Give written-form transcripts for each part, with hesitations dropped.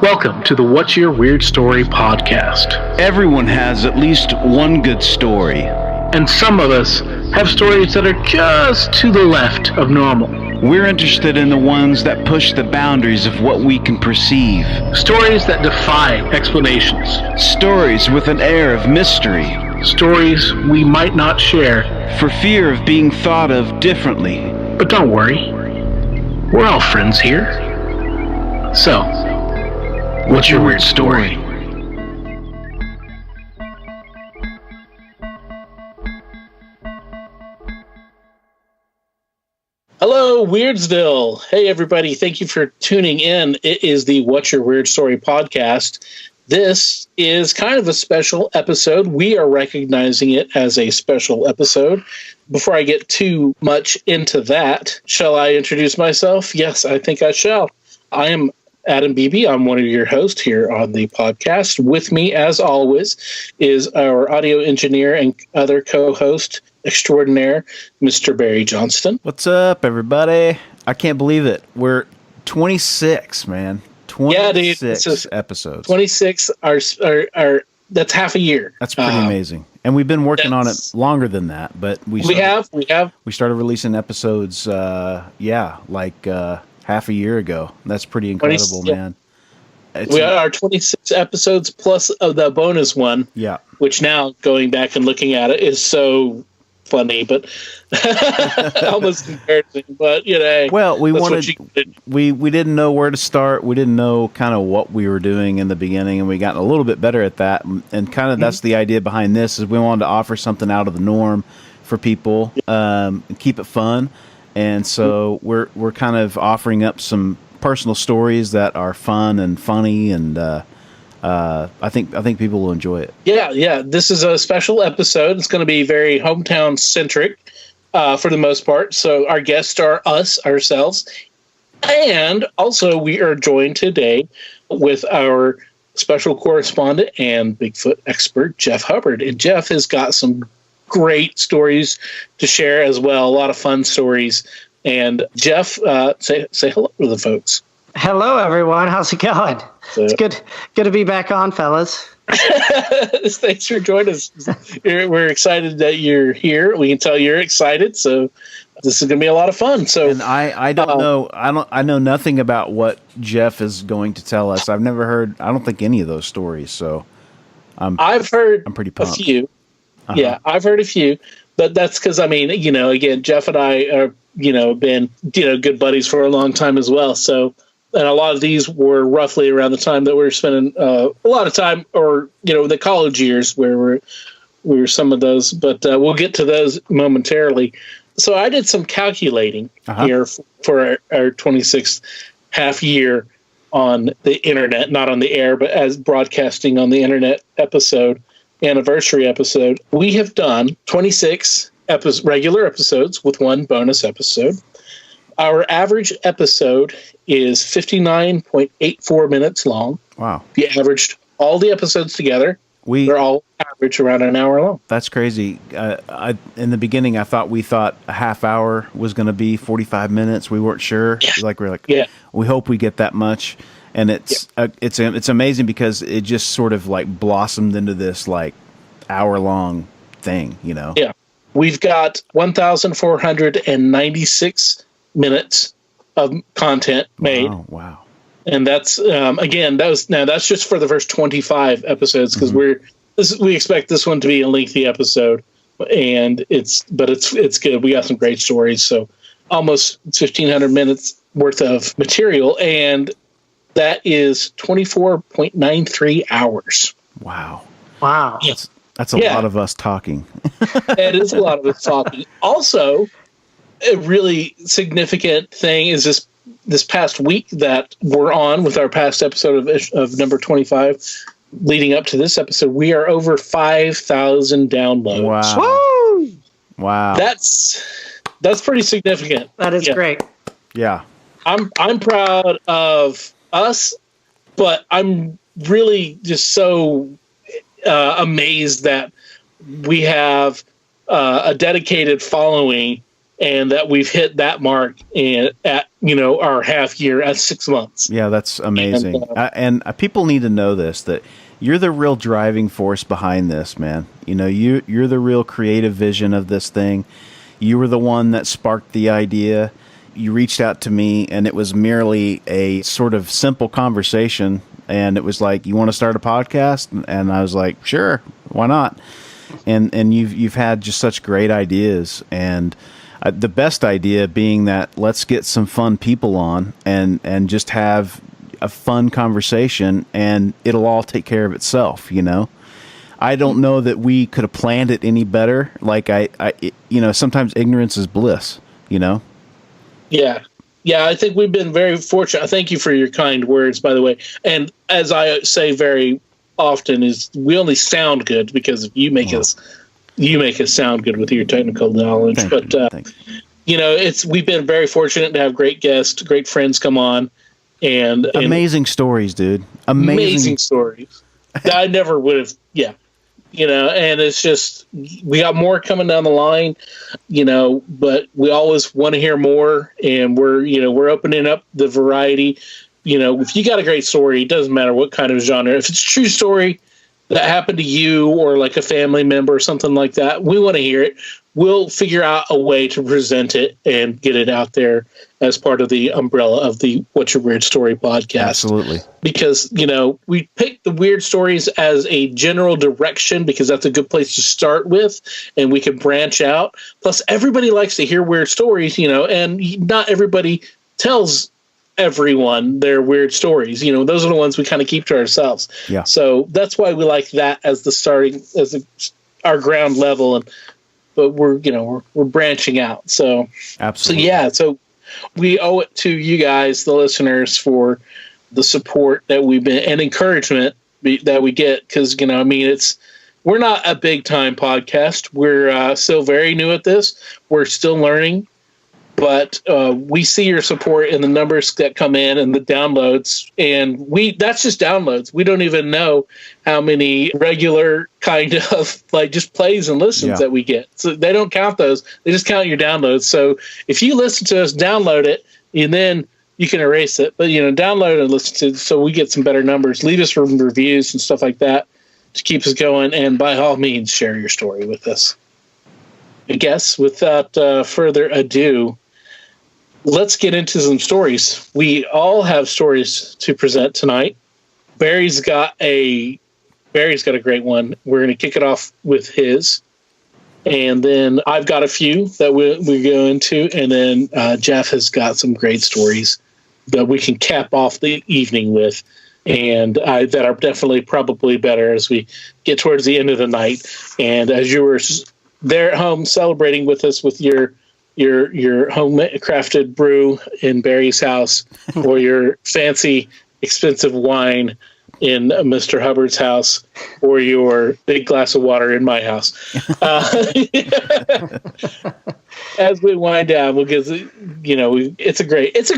Welcome to the What's Your Weird Story podcast. Everyone has at least one good story. And some of us have stories that are just to the left of normal. We're interested in the ones that push the boundaries of what we can perceive. Stories that defy explanations. Stories with an air of mystery. Stories we might not share for fear of being thought of differently. But don't worry, we're all friends here. So, what's your weird story? Hello, Weirdsville. Hey, everybody. Thank you for tuning in. It is the What's Your Weird Story podcast. This is kind of a special episode. We are recognizing it as a special episode. Before I get too much into that, shall I introduce myself? Yes, I think I shall. I am Adam Beebe. I'm one of your hosts here on the podcast. With me, as always, is our audio engineer and other co-host extraordinaire, Mr. Barry Johnston. What's up, everybody? I can't believe it. We're 26, man. 26 episodes. 26 are that's half a year. That's pretty amazing. And we've been working on it longer than that, but we started releasing episodes half a year ago. That's pretty incredible, man. We are 26 episodes plus of the bonus one. Yeah. Which now, going back and looking at it, is so funny, but almost embarrassing. But well, we didn't know where to start. We didn't know kind of what we were doing in the beginning, and we got a little bit better at that. And kind of that's the idea behind this, is we wanted to offer something out of the norm for people, and keep it fun. And so we're kind of offering up some personal stories that are fun and funny, and I think people will enjoy it. Yeah. This is a special episode. It's going to be very hometown centric for the most part. So our guests are ourselves. And also we are joined today with our special correspondent and Bigfoot expert, Jeff Hubbard. And Jeff has got some great stories to share as well. A lot of fun stories. And Jeff, say hello to the folks. Hello, everyone. How's it going? It's good to be back on, fellas. Thanks for joining us. We're excited that you're here. We can tell you're excited. So this is going to be a lot of fun. So, and I don't know. I know nothing about what Jeff is going to tell us. I've never heard. I don't think any of those stories. So I've heard. I'm pretty pumped. A few. Yeah, I've heard a few, but that's because again, Jeff and I are been good buddies for a long time as well. So. And a lot of these were roughly around the time that we were spending a lot of time, or the college years where we were some of those. But we'll get to those momentarily. So I did some calculating here for our 26th half year on the internet, not on the air, but as broadcasting on the internet anniversary episode. We have done 26 regular episodes with one bonus episode. Our average episode is 59.84 minutes long. Wow. If you averaged all the episodes together, they're all average around an hour long. That's crazy. In the beginning, we thought a half hour was going to be 45 minutes. We weren't sure. Yeah. We hope we get that much. And it's amazing because it just sort of like blossomed into this like hour long thing, Yeah. We've got 1,496 minutes of content made. Wow. And that's that's just for the first 25 episodes, because we expect this one to be a lengthy episode, and it's good. We got some great stories, so almost 1,500 minutes worth of material, and that is 24.93 hours. Wow. That's a lot of us talking. It is a lot of us talking. Also, a really significant thing is this past week that we're on with our past episode of number 25, leading up to this episode, we are over 5,000 downloads. Wow. Woo! Wow. That's pretty significant. That is great. Yeah. I'm proud of us, but I'm really just so amazed that we have a dedicated following and that we've hit that mark and at our half year at 6 months. Yeah, that's amazing. And people need to know this, that you're the real driving force behind this, man. You're the real creative vision of this thing. You were the one that sparked the idea. You reached out to me, and it was merely a sort of simple conversation. And it was like, you want to start a podcast? And I was like, sure, why not? And you've had just such great ideas, and the best idea being that let's get some fun people on and just have a fun conversation, and it'll all take care of itself. I don't know that we could have planned it any better. Like sometimes ignorance is bliss. Yeah. I think we've been very fortunate. Thank you for your kind words, by the way. And as I say very often, is we only sound good because you make us sound good with your technical knowledge. Thank you. We've been very fortunate to have great guests, great friends come on, and amazing stories, dude. Amazing stories. I never would have. Yeah. And it's just, we got more coming down the line, but we always want to hear more, and we're opening up the variety. If you got a great story, it doesn't matter what kind of genre. If it's a true story that happened to you or like a family member or something like that, we want to hear it. We'll figure out a way to present it and get it out there as part of the umbrella of the What's Your Weird Story podcast. Absolutely. Because, we pick the weird stories as a general direction because that's a good place to start with, and we can branch out. Plus, everybody likes to hear weird stories, and not everybody tells everyone their weird stories. Those are the ones we kind of keep to ourselves. Yeah. So that's why we like that as our ground level, but we're branching out. So absolutely. So we owe it to you guys, the listeners, for the support that we've been and encouragement that we get. Because we're not a big time podcast. We're still very new at this. We're still learning. But we see your support in the numbers that come in and the downloads, and that's just downloads. We don't even know how many regular kind of like just plays and listens that we get. So they don't count those. They just count your downloads. So if you listen to us, download it, and then you can erase it. But, download and listen to it so we get some better numbers. Leave us some reviews and stuff like that to keep us going. And by all means, share your story with us. I guess without further ado, let's get into some stories. We all have stories to present tonight. Barry's got a great one. We're going to kick it off with his. And then I've got a few that we go into. And then Jeff has got some great stories that we can cap off the evening with. And that are definitely probably better as we get towards the end of the night. And as you were there at home celebrating with us with your home crafted brew in Barry's house, or your fancy expensive wine in Mr. Hubbard's house, or your big glass of water in my house. As we wind down, because it's a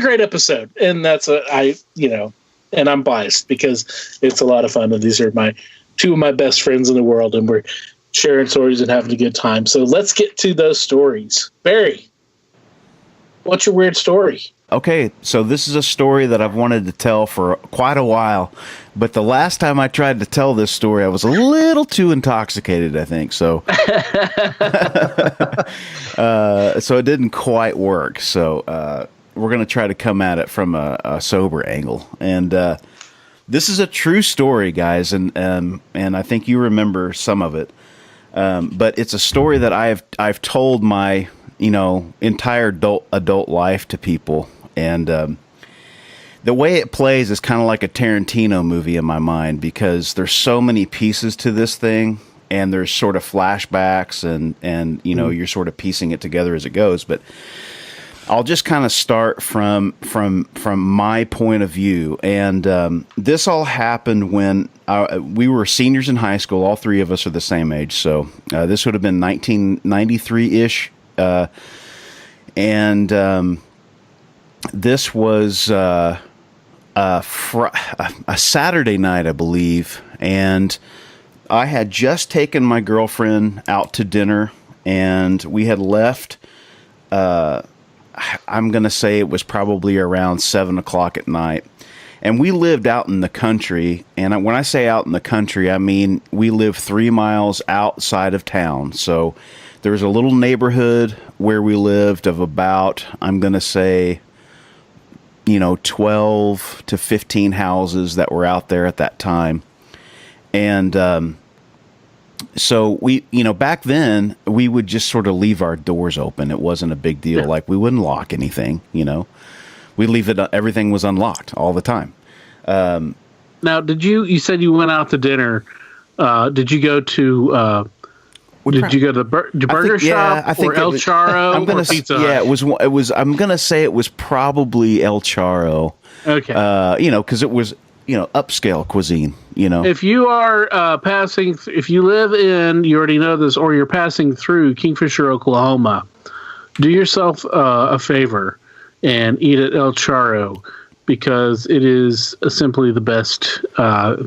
great episode, and and I'm biased because it's a lot of fun, and these are two of my best friends in the world, and we're sharing stories and having a good time. So let's get to those stories. Barry, what's your weird story? Okay, so this is a story that I've wanted to tell for quite a while, but the last time I tried to tell this story, I was a little too intoxicated, I think. So, so it didn't quite work. So we're going to try to come at it from a sober angle. And this is a true story, guys, and I think you remember some of it. But it's a story that I've told my entire adult life to people, and the way it plays is kind of like a Tarantino movie in my mind, because there's so many pieces to this thing, and there's sort of flashbacks, and you're sort of piecing it together as it goes. But I'll just kind of start from my point of view. And this all happened when we were seniors in high school. All three of us are the same age. So this would have been 1993-ish. And this was a Saturday night, I believe. And I had just taken my girlfriend out to dinner, and we had left I'm going to say it was probably around 7 o'clock at night. And we lived out in the country. And when I say out in the country, I mean we lived 3 miles outside of town. So there was a little neighborhood where we lived of about, I'm going to say, 12 to 15 houses that were out there at that time. And so we, back then we would just sort of leave our doors open. It wasn't a big deal. Yeah. Like we wouldn't lock anything, we leave it. Everything was unlocked all the time. Now, you said you went out to dinner. Did you go to, did you go to the burger shop or El Charro or Pizza Hut? Yeah, it was, I'm going to say it was probably El Charro. Okay. Cause it was, upscale cuisine, If you are if you live in, you already know this, or you're passing through Kingfisher, Oklahoma, do yourself a favor and eat at El Charro, because it is simply the best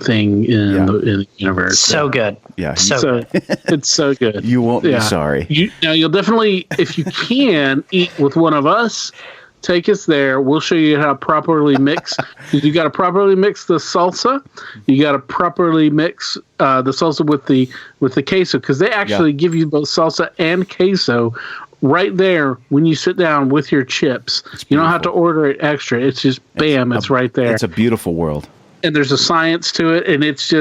thing in the universe. So good. Yeah. So it's so good. You won't be sorry. You'll definitely, if you can, eat with one of us. Take us there. We'll show you how to properly mix. You got to properly mix the salsa. You got to properly mix the salsa with the queso, because they actually give you both salsa and queso right there when you sit down with your chips. You don't have to order it extra. It's just bam, it's right there. It's a beautiful world. And there's a science to it, and it's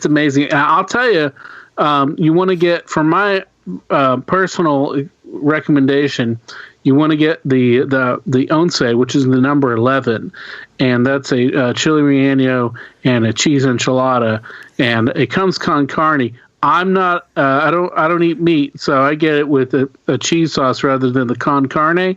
amazing. And I'll tell you, you want to get, from my personal recommendation, you want to get the once, which is the number 11, and that's a chili relleno and a cheese enchilada, and it comes con carne. I'm not, I don't eat meat, so I get it with a cheese sauce rather than the con carne.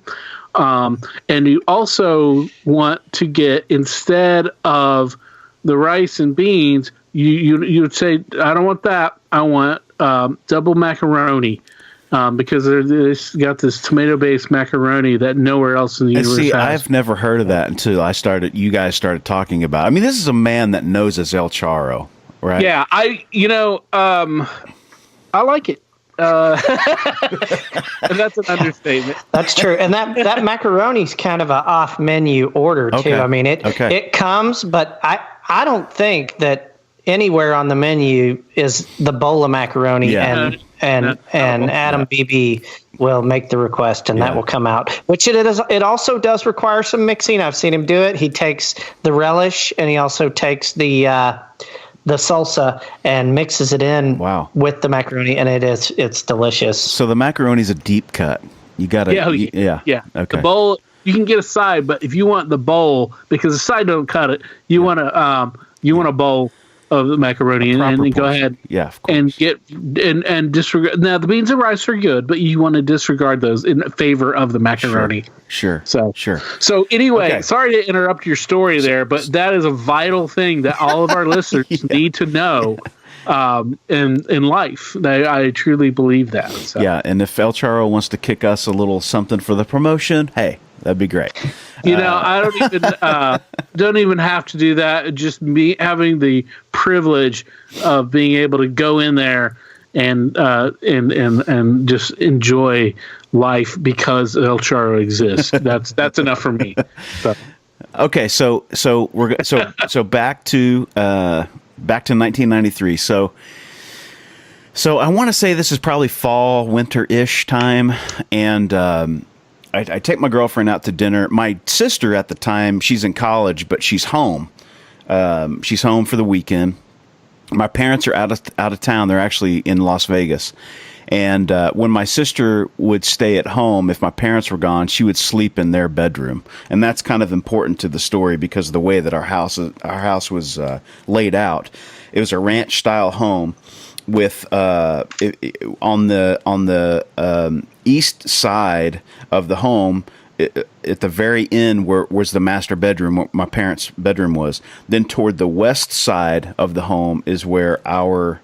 And you also want to get, instead of the rice and beans, you would say, I don't want that. I want double macaroni. Because they've got this tomato-based macaroni that nowhere else in the universe has. I've never heard of that until you guys started talking about it. I mean, this is a man that knows his El Charro, right? Yeah, I like it. And that's an understatement. That's true. And that macaroni's kind of an off-menu order, too. Okay. I mean, it comes, but I don't think that anywhere on the menu is the bowl of macaroni, and Adam Beebe will make the request, and that will come out. Which it also does require some mixing. I've seen him do it. He takes the relish, and he also takes the salsa and mixes it in with the macaroni, and it's delicious. So the macaroni's a deep cut. You gotta, yeah. Okay. The bowl, you can get a side, but if you want the bowl, because the side don't cut it, you want a bowl of the macaroni, and go ahead and get and disregard. Now the beans and rice are good, but you want to disregard those in favor of the macaroni. Sure. So anyway, sorry to interrupt your story there, but that is a vital thing that all of our listeners need to know in life. I truly believe that. So. Yeah, and if El Charro wants to kick us a little something for the promotion, hey, that'd be great. I don't even have to do that. Just me having the privilege of being able to go in there and just enjoy life because El Charro exists. That's enough for me. So. Okay, so back to 1993. So I want to say this is probably fall, winter-ish time, and I take my girlfriend out to dinner. My sister at the time, she's in college, but she's home. She's home for the weekend. My parents are out of town. They're actually in Las Vegas. And when my sister would stay at home, if my parents were gone, she would sleep in their bedroom. And that's kind of important to the story because of the way that our house was laid out. It was a ranch-style home with on the east side of the home, at the very end where was the master bedroom, where my parents' bedroom was. Then toward the west side of the home is where our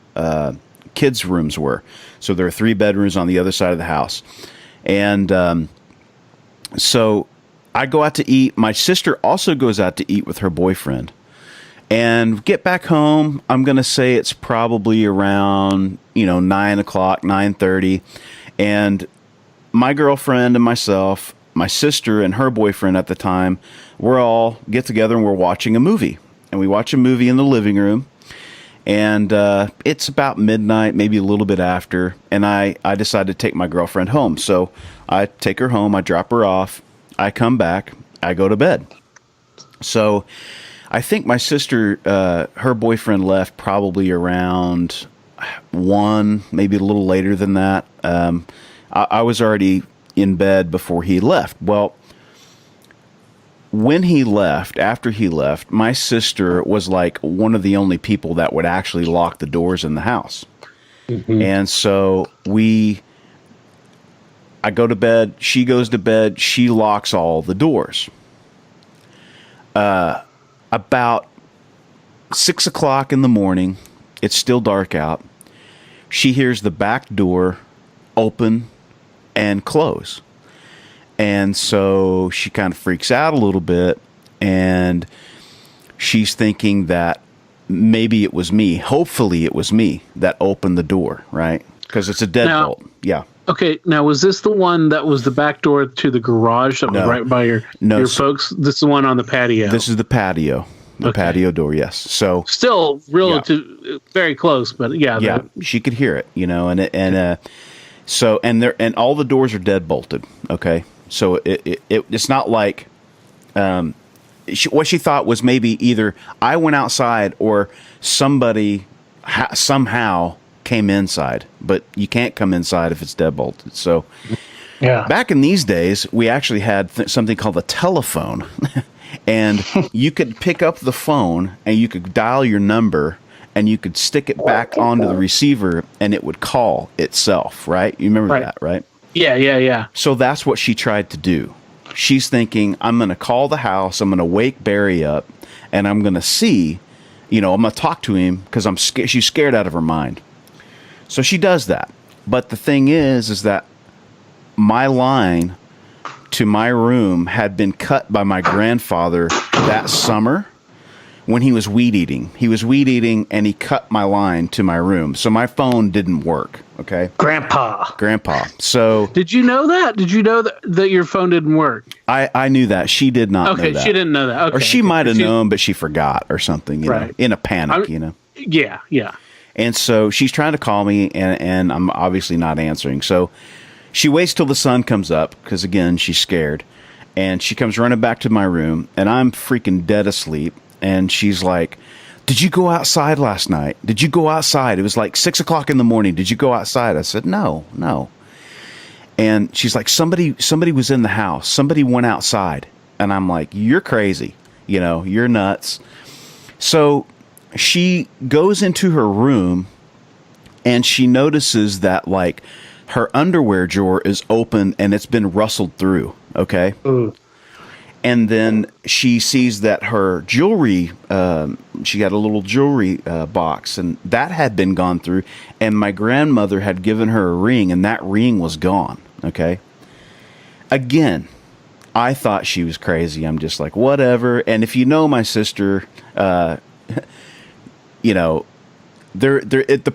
kids' rooms were. So there are 3 bedrooms on the other side of the house. And so I go out to eat. My sister also goes out to eat with her boyfriend. And get back home, I'm going to say it's probably around, 9 o'clock, 9:30. And my girlfriend and myself, my sister and her boyfriend at the time, we're all get together and we're watching a movie. And we watch a movie in the living room. And it's about midnight, maybe a little bit after. And I decided to take my girlfriend home. So I take her home. I drop her off. I come back. I go to bed. So I think my sister, her boyfriend left probably around 1, maybe a little later than that. I was already in bed before he left. Well, when he left, after he left, my sister was like one of the only people that would actually lock the doors in the house. Mm-hmm. And so I go to bed, she goes to bed, she locks all the doors. About 6 o'clock in the morning, it's still dark out. She hears the back door open and close. And so she kind of freaks out a little bit, and she's thinking that maybe it was me. Hopefully it was me that opened the door, right? Because it's a deadbolt. Yeah. Okay. Now, was this the one that was the back door to the garage that was right by your folks? This is the one on the patio. This is the patio. The patio door, yes. So still very close, but yeah. She could hear it, and all the doors are deadbolted. Okay. So it's not like what she thought was maybe either I went outside or somebody somehow came inside, but you can't come inside if it's deadbolted. So back in these days, we actually had something called a telephone, and you could pick up the phone and you could dial your number and you could stick it back onto the receiver and it would call itself, right? You remember that, right? Yeah. So that's what she tried to do. She's thinking, I'm going to call the house, I'm going to wake Barry up, and I'm going to see, I'm going to talk to him because she's scared out of her mind. So she does that. But the thing is that my line to my room had been cut by my grandfather that summer when he was weed eating. He was weed eating, and he cut my line to my room. So my phone didn't work, okay? Grandpa. So did you know that? Did you know that your phone didn't work? I knew that. She did not know that. Okay, she didn't know that. Okay. Or she might have known, but she forgot or something, you know, in a panic, Yeah. And so she's trying to call me, and I'm obviously not answering. So she waits till the sun comes up because, again, she's scared. And she comes running back to my room, and I'm freaking dead asleep. And she's like, did you go outside last night? Did you go outside? It was like 6 o'clock in the morning. Did you go outside? I said, no. And she's like, somebody was in the house. Somebody went outside. And I'm like, you're crazy. You're nuts. So she goes into her room and she notices that like her underwear drawer is open and it's been rustled through. Okay. Ooh. And then she sees that her jewelry, she got a little jewelry box, and that had been gone through. And my grandmother had given her a ring, and that ring was gone. Okay. Again, I thought she was crazy. I'm just like, whatever. And if you know my sister, the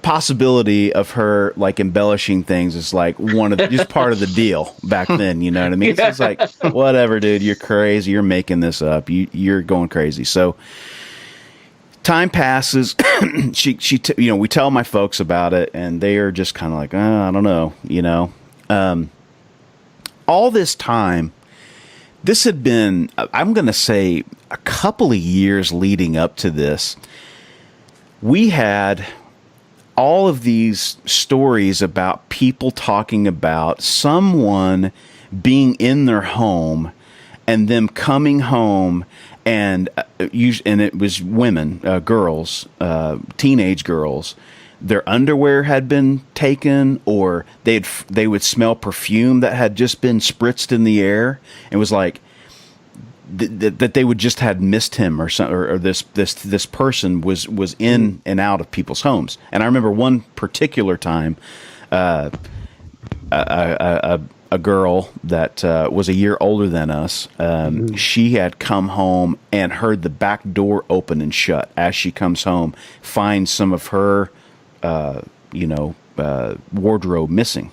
possibility of her like embellishing things is like just part of the deal back then. You know what I mean? Yeah. It's like, whatever, dude, you're crazy. You're making this up. You're going crazy. So time passes. We tell my folks about it, and they are just kind of like, I don't know, all this time, this had been, I'm going to say, a couple of years leading up to this. We had all of these stories about people talking about someone being in their home and them coming home and it was women, girls, teenage girls. Their underwear had been taken, or they would smell perfume that had just been spritzed in the air. It was like that they would just had missed him or something, or this person was in and out of people's homes. And I remember one particular time, a girl that was a year older than us. She had come home and heard the back door open and shut. As she comes home, finds some of her wardrobe missing.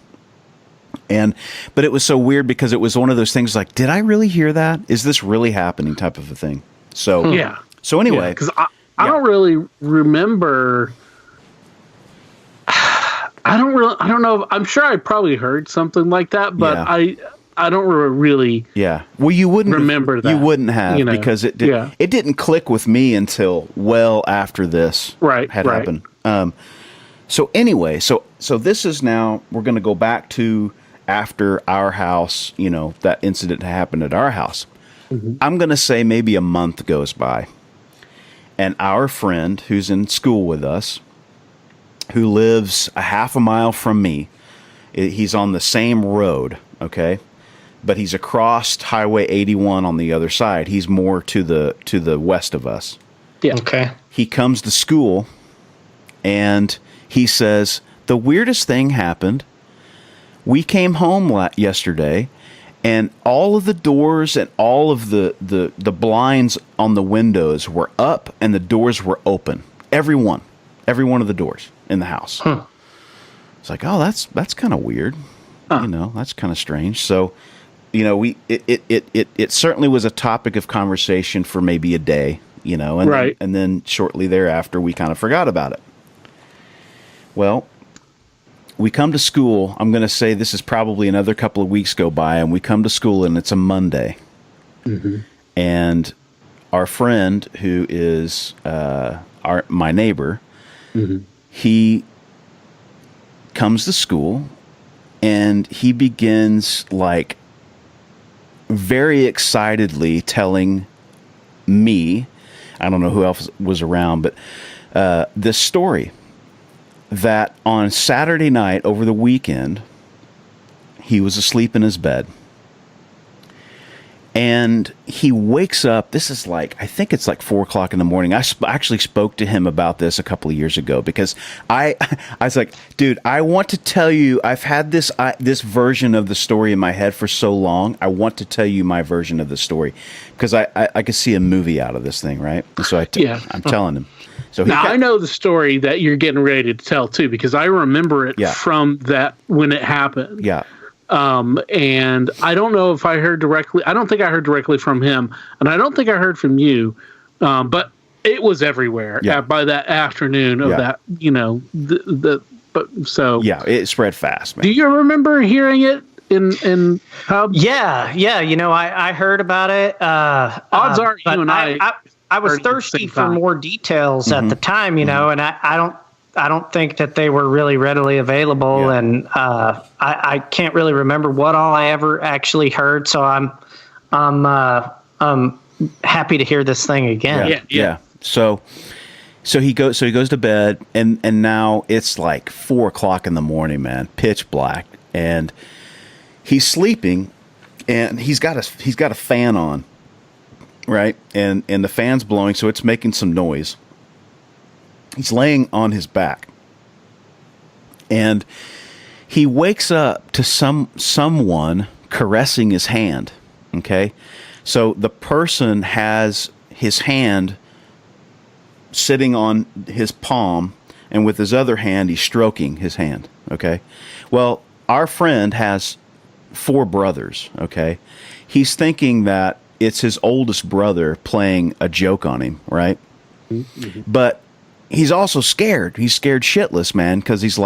But it was so weird because it was one of those things like, did I really hear that? Is this really happening type of a thing? So, yeah. So anyway, because I don't really remember. I don't know. I'm sure I probably heard something like that, but I don't really. Yeah. Well, you wouldn't remember that. You wouldn't have, because it didn't click with me until well after this had happened. So anyway, so this is now, we're going to go back to after our house, that incident happened at our house. Mm-hmm. I'm going to say maybe a month goes by, and our friend who's in school with us, who lives a half a mile from me, he's on the same road, okay? But he's across Highway 81 on the other side. He's more to the west of us. Yeah. Okay. He comes to school, and he says, the weirdest thing happened. We came home and all of the doors and all of the blinds on the windows were up and the doors were open. Every one of the doors in the house. Huh. It's like, oh, that's kind of weird. Huh. That's kind of strange. So, it certainly was a topic of conversation for maybe a day, and then shortly thereafter we kind of forgot about it. Well, we come to school. I'm going to say this is probably another couple of weeks go by, and we come to school, and it's a Monday. Mm-hmm. And our friend, who is my neighbor, mm-hmm. he comes to school, and he begins very excitedly telling me, I don't know who else was around, but this story. That on Saturday night over the weekend, he was asleep in his bed. And he wakes up. This is I think it's 4 o'clock in the morning. I actually spoke to him about this a couple of years ago because I was like, dude, I want to tell you, I've had this version of the story in my head for so long. I want to tell you my version of the story because I could see a movie out of this thing, right? And so I'm telling him. So now I know the story that you're getting ready to tell too, because I remember it from that when it happened. Yeah. And I don't know if I heard directly. I don't think I heard directly from him, and I don't think I heard from you. But it was everywhere by that afternoon of that. It spread fast, man. Do you remember hearing it in pubs? Yeah. I heard about it. Odds are you and I was thirsty for more details at the time, and I don't think that they were really readily available, and I can't really remember what all I ever actually heard. So I'm happy to hear this thing again. Yeah. So he goes to bed, and now it's 4 o'clock in the morning, man, pitch black, and he's sleeping, and he's got a fan on. Right, and the fan's blowing, so it's making some noise. He's laying on his back, and he wakes up to someone caressing his hand. Okay, so the person has his hand sitting on his palm, and with his other hand, he's stroking his hand. Okay, well, our friend has 4 brothers. Okay, he's thinking that it's his oldest brother playing a joke on him, right? Mm-hmm. But he's also scared. He's scared shitless, man, because he's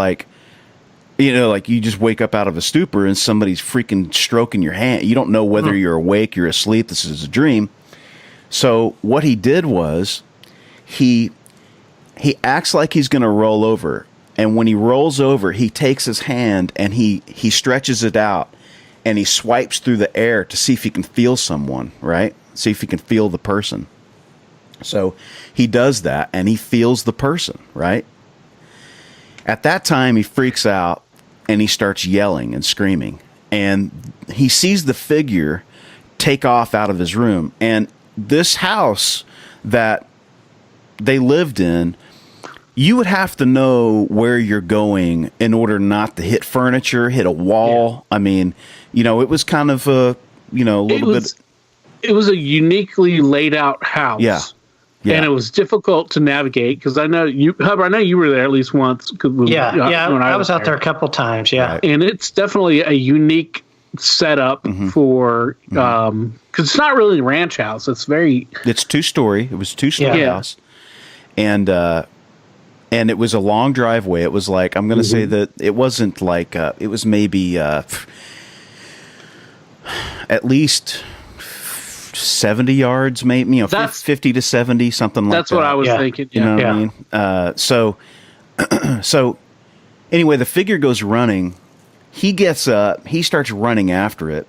you just wake up out of a stupor and somebody's freaking stroking your hand. You don't know whether you're awake, you're asleep, this is a dream. So what he did was he acts like he's going to roll over. And when he rolls over, he takes his hand and he stretches it out. And he swipes through the air to see if he can feel someone, right? See if he can feel the person. So he does that, and he feels the person, right? At that time, he freaks out, and he starts yelling and screaming. And he sees the figure take off out of his room. And this house that they lived in, you would have to know where you're going in order not to hit furniture, hit a wall. Yeah. I mean, it was kind of a little bit. It was a uniquely laid out house. Yeah. Yeah. And it was difficult to navigate because I know you, Hubbard, I know you were there at least once. When I was out there a couple times. Yeah. Right. And it's definitely a unique setup for, because it's not really a ranch house. It's 2-story. It was a 2-story house. And it was a long driveway. It was like, I'm going to say that it wasn't like, it was maybe at least 70 yards, maybe, 50 to 70, something like that. That's what I was thinking. You know what I mean? So anyway, the figure goes running. He gets up. He starts running after it.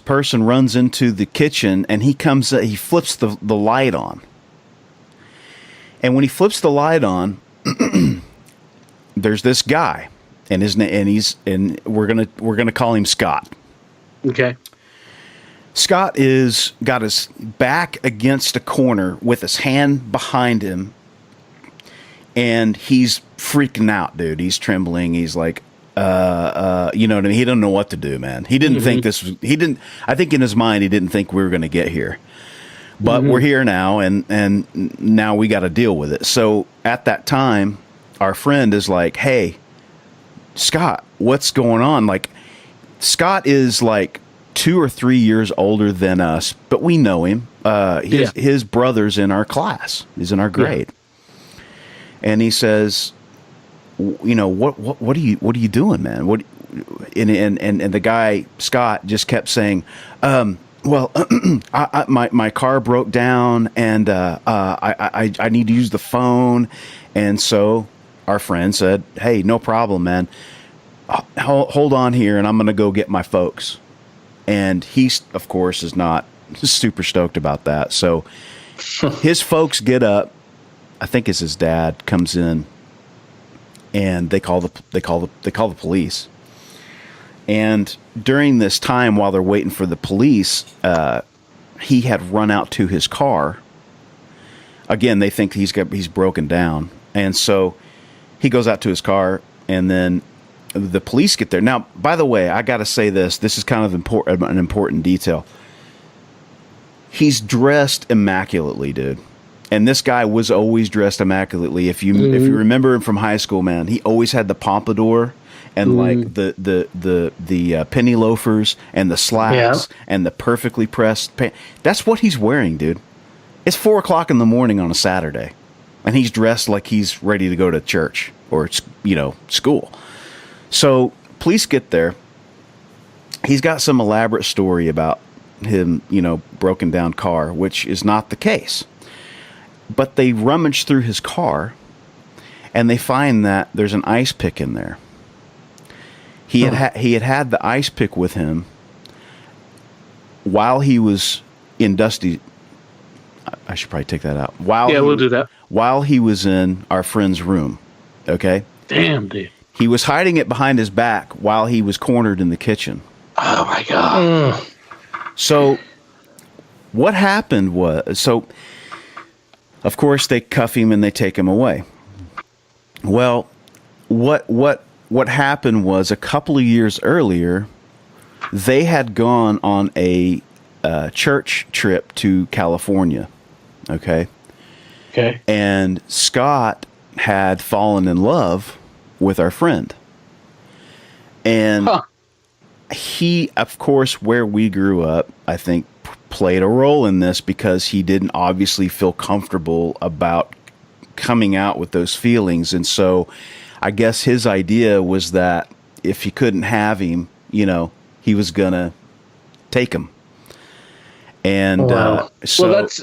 Person runs into the kitchen, and he flips the light on. And when he flips the light on, there's this guy, and we're gonna call him Scott. Okay. Scott got his back against a corner with his hand behind him, and he's freaking out, dude. He's trembling. He's like, you know what I mean? He doesn't know what to do, man. He didn't think I think in his mind, he didn't think we were going to get here. But we're here now, and now we got to deal with it. So at that time, our friend is like, hey, Scott, what's going on? Like, Scott is like 2 or 3 years older than us, but we know him. His brother's in our class. He's in our grade. And he says, you know, what are you doing, man? And the guy, Scott, just kept saying, well, my car broke down, and I need to use the phone. And so our friend said, hey, no problem, man. Hold on here, and I'm going to go get my folks. And he, of course, is not super stoked about that. So his folks get up. I think it's his dad comes in, and they call the police. And during this time, while they're waiting for the police, he had run out to his car. Again, they think he's broken down, and so he goes out to his car, and then the police get there. Now, by the way, I got to say this. This is kind of an important detail. He's dressed immaculately, dude. And this guy was always dressed immaculately. If you remember him from high school, man, he always had the pompadour and like the penny loafers and the slacks and the perfectly pressed pants. That's what he's wearing, dude. It's 4:00 in the morning on a Saturday, and he's dressed like he's ready to go to church or school. So police get there. He's got some elaborate story about him, broken down car, which is not the case. But they rummage through his car, and they find that there's an ice pick in there. He had the ice pick with him while he was in Dusty. I should probably take that out. We'll do that. While he was in our friend's room, okay? Damn, dude. He was hiding it behind his back while he was cornered in the kitchen. Oh, my God. So what happened was... Of course, they cuff him and they take him away. Well, what happened was a couple of years earlier, they had gone on a church trip to California. Okay. And Scott had fallen in love with our friend, and he, of course, where we grew up, I think, played a role in this because he didn't obviously feel comfortable about coming out with those feelings. And so I guess his idea was that if he couldn't have him, he was going to take him. And so that's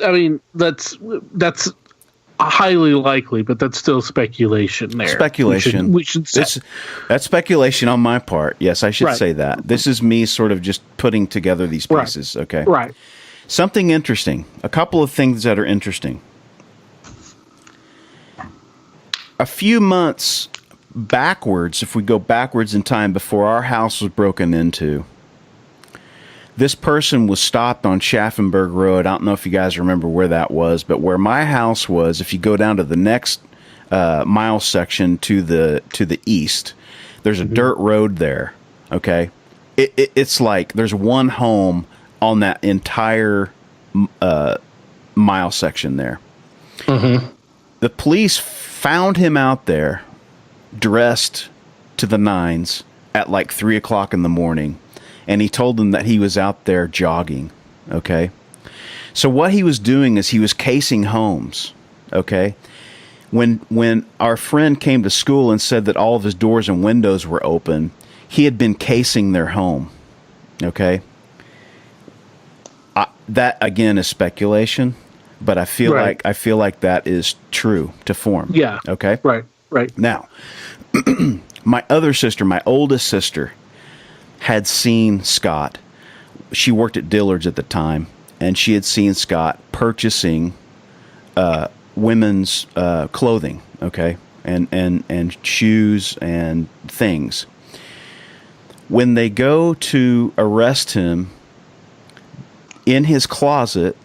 highly likely, but that's still speculation there. Speculation. We should say. That's speculation on my part. Yes, I should say that. This is me sort of just putting together these pieces. Right. Okay. Right. Something interesting. A couple of things that are interesting. A few months backwards, if we go backwards in time before our house was broken into, this person was stopped on Schaffenburg Road. I don't know if you guys remember where that was, but where my house was, if you go down to the next mile section to the east, there's a dirt road there. Okay. It's like there's one home on that entire mile section there. Mm-hmm. The police found him out there, dressed to the nines, at like 3 o'clock in the morning, and he told them that he was out there jogging. Okay, so what he was doing is he was casing homes. Okay, when our friend came to school and said that all of his doors and windows were open, he had been casing their home. Okay, that again is speculation, but I feel like that is true to form. Yeah. Okay. Right. Now, my other sister, my oldest sister, had seen Scott. She worked at Dillard's at the time, and she had seen Scott purchasing women's clothing, okay, and shoes and things. When they go to arrest him, in his closet,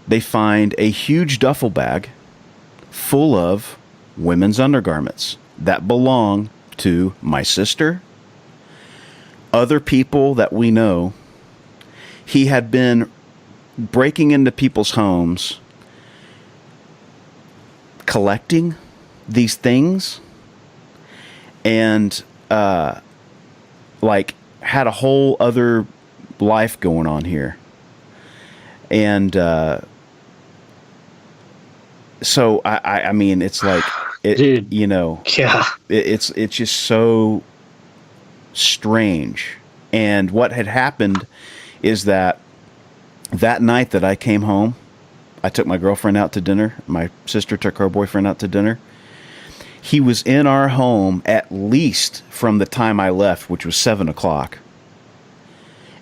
they find a huge duffel bag full of women's undergarments that belong to my sister, other people that we know. He had been breaking into people's homes, collecting these things, and like had a whole other life going on here. And so I mean, it's like Dude. You know, Yeah. it's just so strange. And what had happened is that night that I came home, I took my girlfriend out to dinner. My sister took her boyfriend out to dinner. He was in our home at least from the time I left, which was 7 o'clock,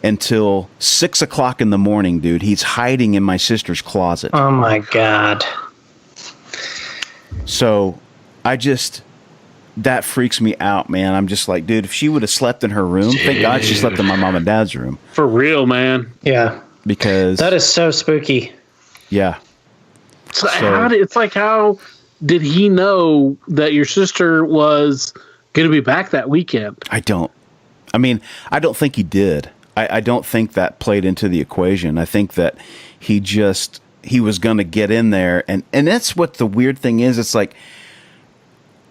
until 6 o'clock in the morning, dude. He's hiding in my sister's closet. Oh my God. So that freaks me out, man. I'm just like, dude, if she would have slept in her room, thank God she slept in my mom and dad's room. For real, man. Yeah. Because That is so spooky. yeah. So how did he know that your sister was going to be back that weekend? I don't think he did. I don't think that played into the equation. I think that he was going to get in there. And that's what the weird thing is. It's like,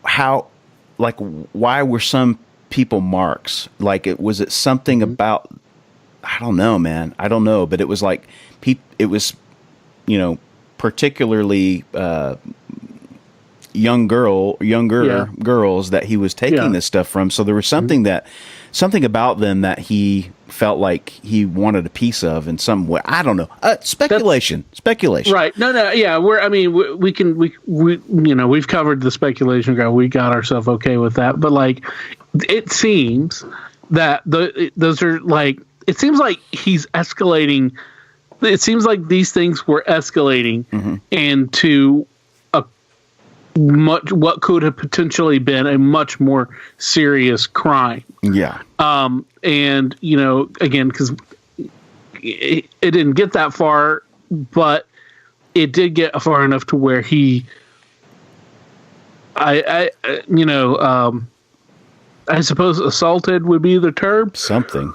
why were some people marks? Like, was it something about, I don't know, man. I don't know. But it was like, it was, particularly younger girls that he was taking this stuff from. So there was something about them that he felt like he wanted a piece of in some way. I don't know. Speculation. Right. No. Yeah. We've covered the speculation ground. We got ourselves okay with that. But like, it seems that those are like, it seems like he's escalating. It seems like these things were escalating into what could have potentially been a much more serious crime. Yeah. And again, because it didn't get that far, but it did get far enough to where he, I suppose assaulted would be the term. Something.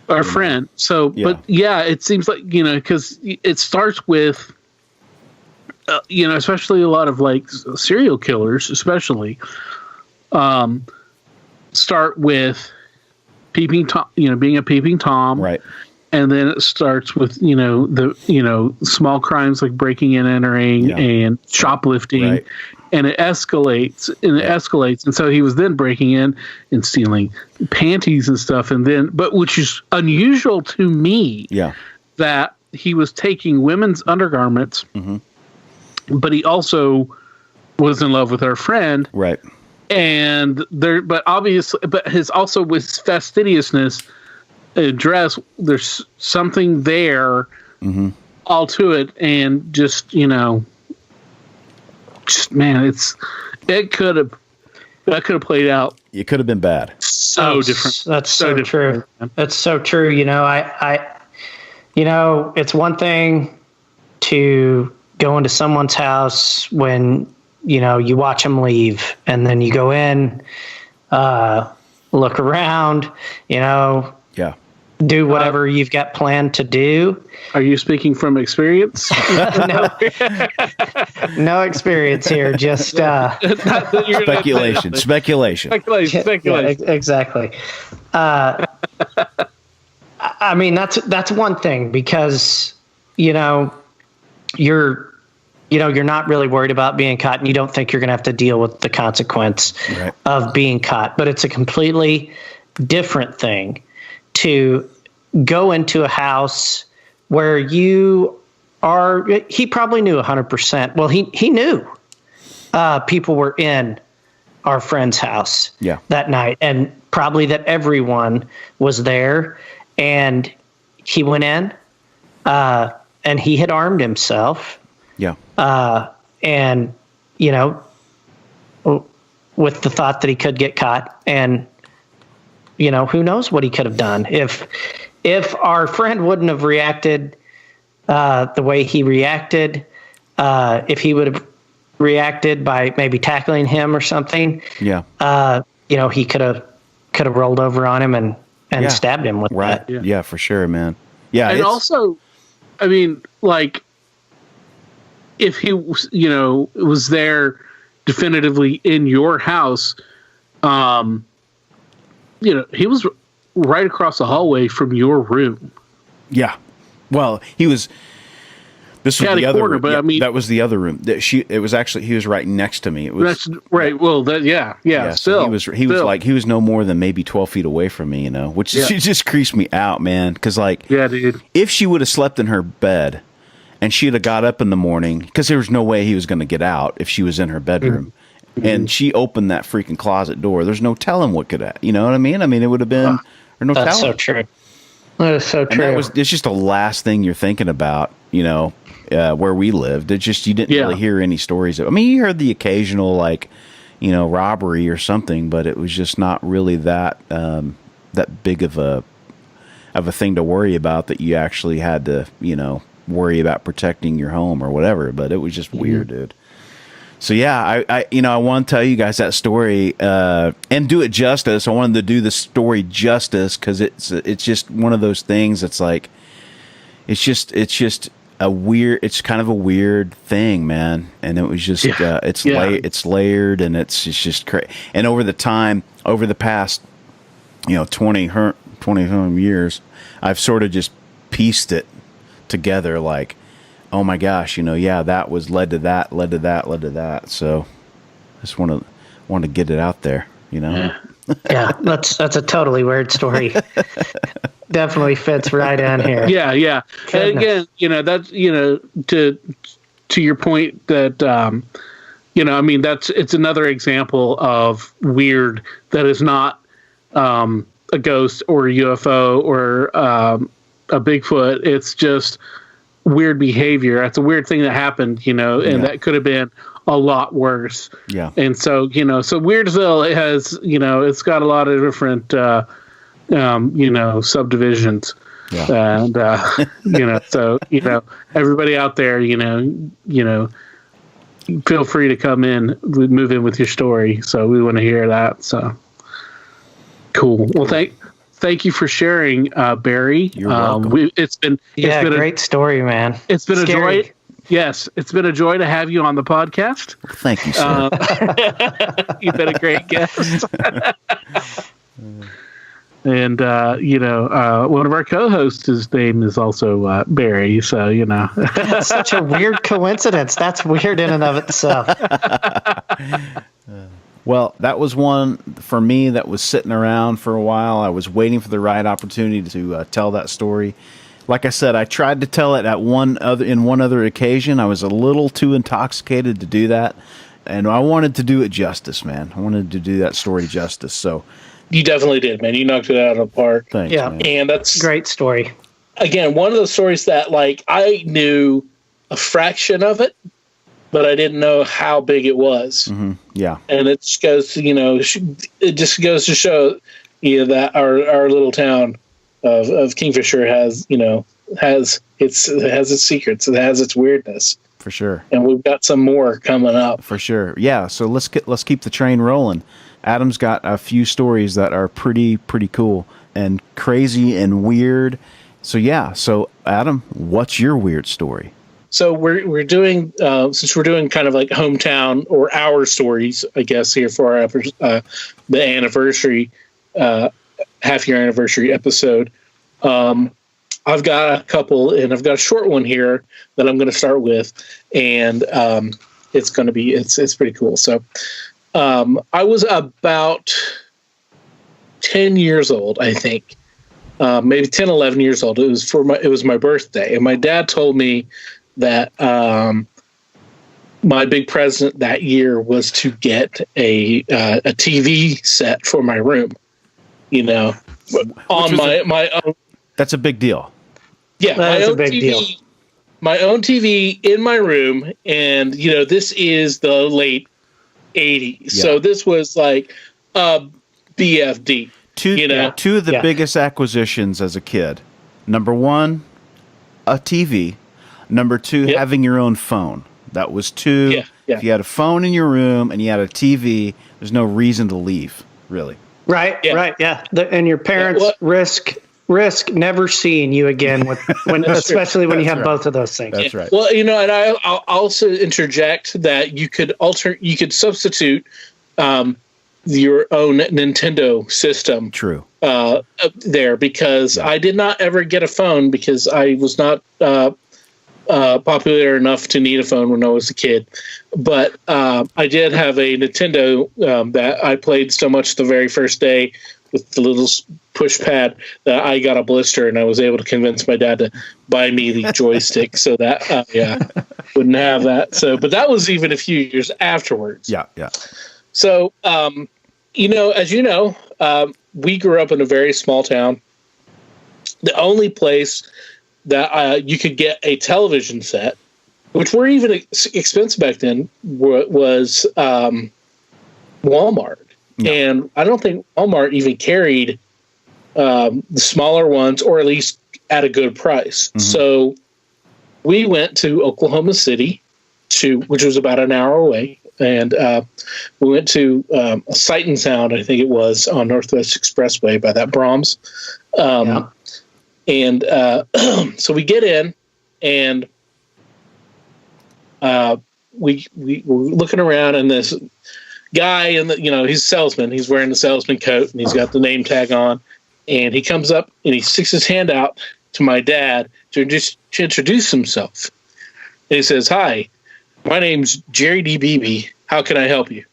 Our friend. So, yeah. But yeah, it seems like, because it starts with, especially a lot of like serial killers, especially, start with peeping Tom, being a peeping Tom, right? And then it starts with the small crimes like breaking and entering and shoplifting, right. And it escalates and so he was then breaking in and stealing panties and stuff, and then which is unusual to me, that he was taking women's undergarments. But he also was in love with our friend, right? And but his also with fastidiousness, dress. There's something there, all to it, and just man, that could have played out. It could have been bad. So different. That's so true. That's so true. It's one thing to go into someone's house when you watch them leave, and then you go in, look around, do whatever you've got planned to do. Are you speaking from experience? No experience here. Just speculation. Yeah, exactly. I mean, that's one thing, because you're not really worried about being caught, and you don't think you're going to have to deal with the consequence of being caught. But it's a completely different thing to go into a house where he probably knew 100%. Well, he knew people were in our friend's house that night, and probably that everyone was there, and he went in and he had armed himself. Yeah. And, with the thought that he could get caught, and, who knows what he could have done if our friend wouldn't have reacted the way he reacted, if he would have reacted by maybe tackling him or something. Yeah. He could have rolled over on him and stabbed him with that. Yeah, for sure, man. Yeah. And also, I mean, like, if he was there definitively in your house, he was right across the hallway from your room. Yeah. Well, he was. This was the other corner, room. But I mean, that was the other room. It was actually, he was right next to me. It was that's right. Well, still, so he was no more than maybe 12 feet away from me. Which just creeps me out, man. Because dude, if she would have slept in her bed, and she'd have got up in the morning, because there was no way he was going to get out if she was in her bedroom. Mm-hmm. And she opened that freaking closet door. There's no telling what could have, you know what I mean? I mean, it would have been, or no that's telling. So true. That is so true. And it's just the last thing you're thinking about, where we lived. It just, you didn't really hear any stories of, I mean, you heard the occasional, robbery or something, but it was just not really that big of a thing to worry about, that you actually had to, worry about protecting your home or whatever. But it was just weird, dude. So yeah, I want to tell you guys that story and do it justice. I wanted to do the story justice, because it's just one of those things that's like, it's just it's kind of a weird thing, man. And it was just it's layered, and it's just crazy. And over the past 20 years, I've sort of just pieced it together, like, oh my gosh, that was led to that. So I just want to get it out there, Yeah, that's a totally weird story. Definitely fits right in here. Yeah. And again, that's, to your point that, I mean, it's another example of weird that is not a ghost or a UFO or a Bigfoot. It's just weird behavior. That's a weird thing that happened, and that could have been a lot worse. Yeah. And so, so Weirdsville has, it's got a lot of different, subdivisions. Yeah. And, so, everybody out there, feel free to come in, move in with your story. So we want to hear that. So cool. Well, thank you for sharing, Barry. You're welcome. It's been a great story, man. It's been scary. A joy. Yes, it's been a joy to have you on the podcast. Thank you, sir. You've been a great guest. And one of our co-hosts, his name is also Barry. So That's such a weird coincidence. That's weird in and of itself. Well, that was one for me that was sitting around for a while. I was waiting for the right opportunity to tell that story. Like I said, I tried to tell it in one other occasion. I was a little too intoxicated to do that, and I wanted to do it justice, man. I wanted to do that story justice. So you definitely did, man. You knocked it out of the park. Thanks, man. And that's great story. Again, one of those stories that, like, I knew a fraction of it, but I didn't know how big it was. Mm-hmm. Yeah, and it just goes to, it just goes to show, that our little town of Kingfisher has its secrets, it has its weirdness, for sure. And we've got some more coming up, for sure. Yeah, so let's keep the train rolling. Adam's got a few stories that are pretty cool and crazy and weird. So yeah, so Adam, what's your weird story? So we're doing since we're doing kind of like hometown or our stories, I guess, here for our the anniversary half year anniversary episode. I've got a couple, and I've got a short one here that I'm going to start with, and it's going to be it's pretty cool. So I was about 10 years old, I think, maybe 10, 11 years old. It was my birthday, and my dad told me that my big present that year was to get a TV set for my room. You know, on my own. That's a big deal. Yeah, that's a big deal. My own TV in my room, and you know, this is the late 80s, yeah. So this was like BFD. Two of the biggest acquisitions as a kid. Number one, a TV. Number two, having your own phone. That was two. Yeah. If you had a phone in your room and you had a TV, there's no reason to leave, really. Right. Yeah. And your parents risk never seeing you again especially when you have both of those things. That's right. Well, you know, and I'll also interject that you could substitute your own Nintendo system. True. There, because I did not ever get a phone because I was not popular enough to need a phone when I was a kid. But I did have a Nintendo that I played so much the very first day with the little push pad that I got a blister, and I was able to convince my dad to buy me the joystick so that wouldn't have that. So, but that was even a few years afterwards. Yeah. So, you know, as you know, we grew up in a very small town. The only place that you could get a television set, which were even expensive back then, was Walmart. Yeah. And I don't think Walmart even carried the smaller ones, or at least at a good price. Mm-hmm. So we went to Oklahoma City, which was about an hour away, and we went to Sight and Sound, I think it was, on Northwest Expressway by that Brahms. And so we get in, and we were looking around, and this guy, and he's a salesman. He's wearing the salesman coat, and he's got the name tag on. And he comes up and he sticks his hand out to my dad to introduce himself. And he says, "Hi, my name's Jerry D. Beebe. How can I help you?"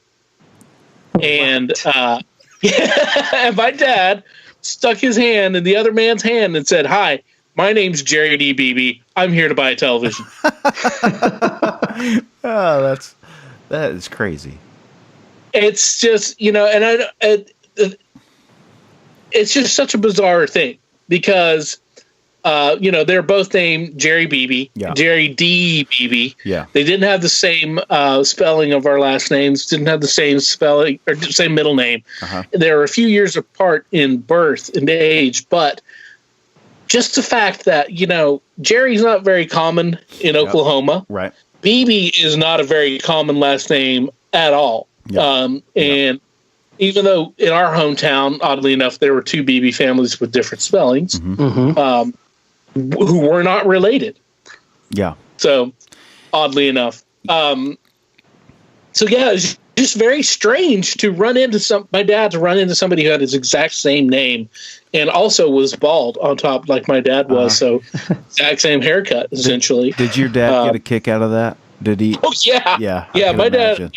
And and my dad stuck his hand in the other man's hand and said, "Hi, my name's Jerry D. Beebe. I'm here to buy a television." Oh, that is crazy. It's just, and it's just such a bizarre thing because, they're both named Jerry Beebe, Jerry D. Beebe. Yeah. They didn't have the same spelling of our last names, didn't have the same spelling or same middle name. Uh-huh. They were a few years apart in birth and age, but just the fact that, Jerry's not very common in Oklahoma. Right. Beebe is not a very common last name at all. Yep. And even though in our hometown, oddly enough, there were two Beebe families with different spellings, who were not related. Yeah. So, oddly enough. It's just very strange to run into my dad to run into somebody who had his exact same name and also was bald on top like my dad was. So, exact same haircut, essentially. Did your dad get a kick out of that? Did he? Oh, yeah. Yeah, my dad...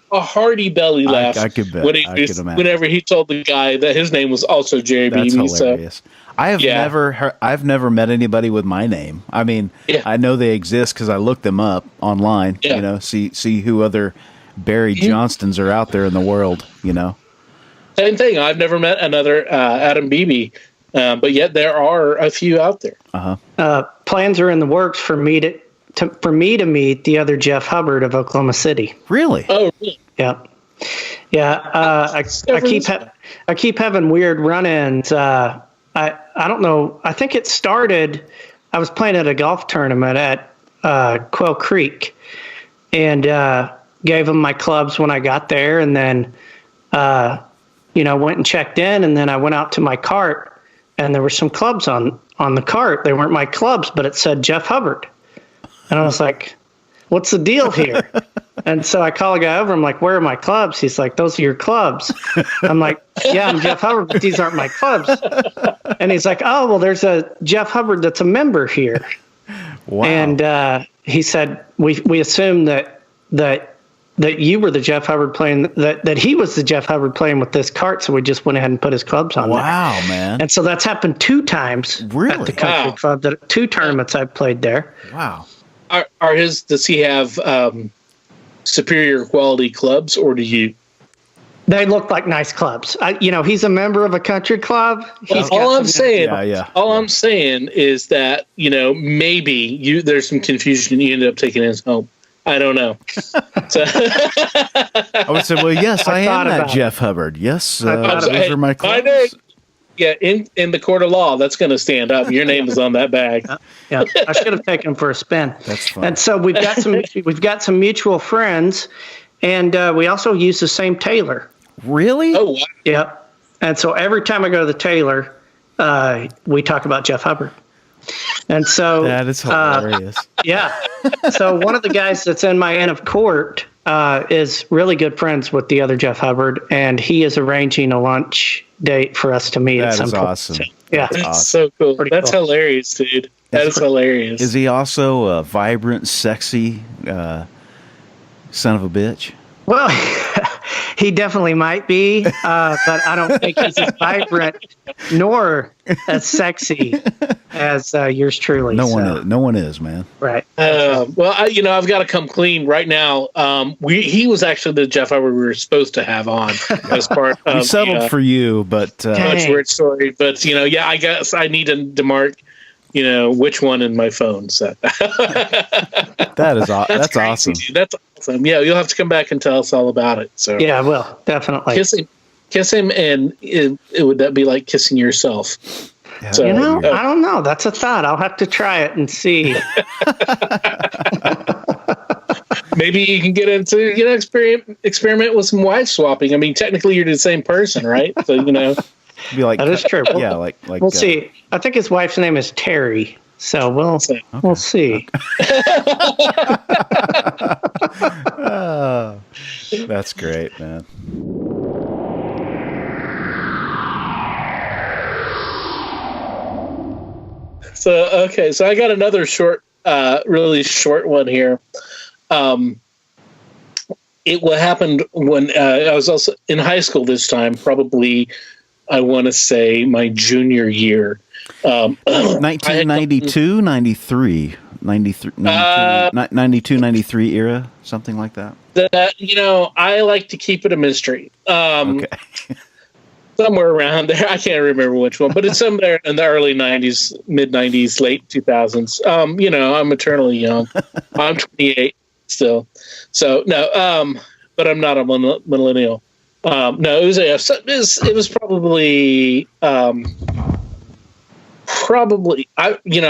a hearty belly laugh. I could bet. Whenever he told the guy that his name was also Jerry Beebe. That's hilarious. I've never met anybody with my name. I mean, I know they exist because I looked them up online. Yeah. See who other Barry Johnstons are out there in the world. Same thing. I've never met another Adam Beebe, but yet there are a few out there. Plans are in the works for me to meet the other Jeff Hubbard of Oklahoma City. Really? Oh, really? Yeah. I keep having weird run-ins. I don't know. I think it started. I was playing at a golf tournament at Quail Creek, and gave him my clubs when I got there, and then went and checked in, and then I went out to my cart, and there were some clubs on the cart. They weren't my clubs, but it said Jeff Hubbard. And I was like, what's the deal here? And so I call a guy over. I'm like, where are my clubs? He's like, those are your clubs. I'm like, yeah, I'm Jeff Hubbard, but these aren't my clubs. And he's like, oh, well, there's a Jeff Hubbard that's a member here. Wow. And he said, we assumed that you were the Jeff Hubbard playing, that he was the Jeff Hubbard playing with this cart, so we just went ahead and put his clubs on there. Wow, man. And so that's happened 2 times at the country club, 2 tournaments I've played there. Wow. Does he have superior quality clubs, or do you? They look like nice clubs. He's a member of a country club. All I'm saying is that, maybe there's some confusion and you ended up taking his home. I don't know. So I would say, well, yes, I am that Jeff Hubbard. Yes, those are my clubs. My name, in the court of law, that's going to stand up. Your name is on that bag. Yeah, I should have taken him for a spin. That's fine. And so we've got some mutual friends, and we also use the same tailor. Really? Oh, wow. Yeah. And so every time I go to the tailor, we talk about Jeff Hubbard. And so that is hilarious. Yeah. So one of the guys that's in my end of court is really good friends with the other Jeff Hubbard, and he is arranging a lunch date for us to meet at some point. That is awesome. So, yeah. That's awesome. so cool. Pretty That's cool. hilarious, dude. That is hilarious. Is he also a vibrant, sexy son of a bitch? Well, he definitely might be, but I don't think he's as vibrant nor as sexy as yours truly. No one is, man. Right. Well, I've got to come clean right now. He was actually the Jeff Hubbard we were supposed to have on as part of. We settled for you, but much weird story. But I guess I need to demark. Which one in my phone set. That's awesome. Dude. That's awesome. Yeah, you'll have to come back and tell us all about it. So yeah, I will definitely kiss him, and would that be like kissing yourself? Yeah, so, I don't know. That's a thought. I'll have to try it and see. Maybe you can get into experiment with some wife swapping. I mean, technically you're the same person, right? So be like, that is true. Yeah, like we'll see. I think his wife's name is Terry, so we'll see. Oh, that's great, man. So I got another short, really short one here. It happened when I was also in high school this time, probably. I want to say my junior year. 1992, 93, 92, 93 era, something like that. I like to keep it a mystery. Okay. Somewhere around there. I can't remember which one, but it's somewhere in the early 90s, mid 90s, late 2000s. I'm eternally young. I'm 28 still. So, no, but I'm not a millennial. No, it was probably I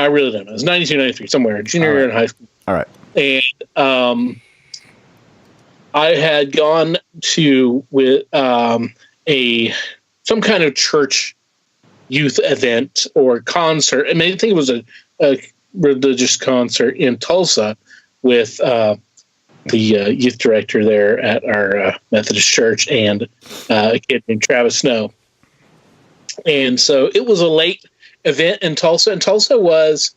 really don't know. It was 92, 93, somewhere, junior year in high school. All right. And I had gone to with some kind of church youth event or concert. I mean, I think it was a religious concert in Tulsa with the youth director there at our Methodist church and a kid named Travis Snow. And so it was a late event in Tulsa, and Tulsa was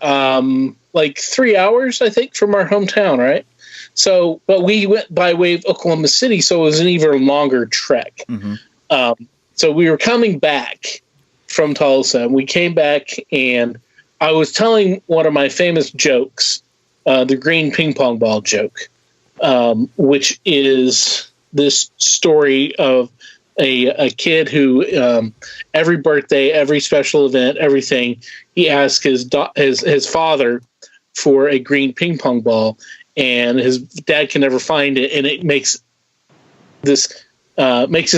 like 3 hours, I think, from our hometown, right? So, but we went by way of Oklahoma City, so it was an even longer trek. Mm-hmm. So we were coming back from Tulsa, and we came back, and I was telling one of my famous jokes, the green ping pong ball joke, which is this story of a kid who every birthday, every special event, everything, he asks his father for a green ping pong ball, and his dad can never find it, and it makes his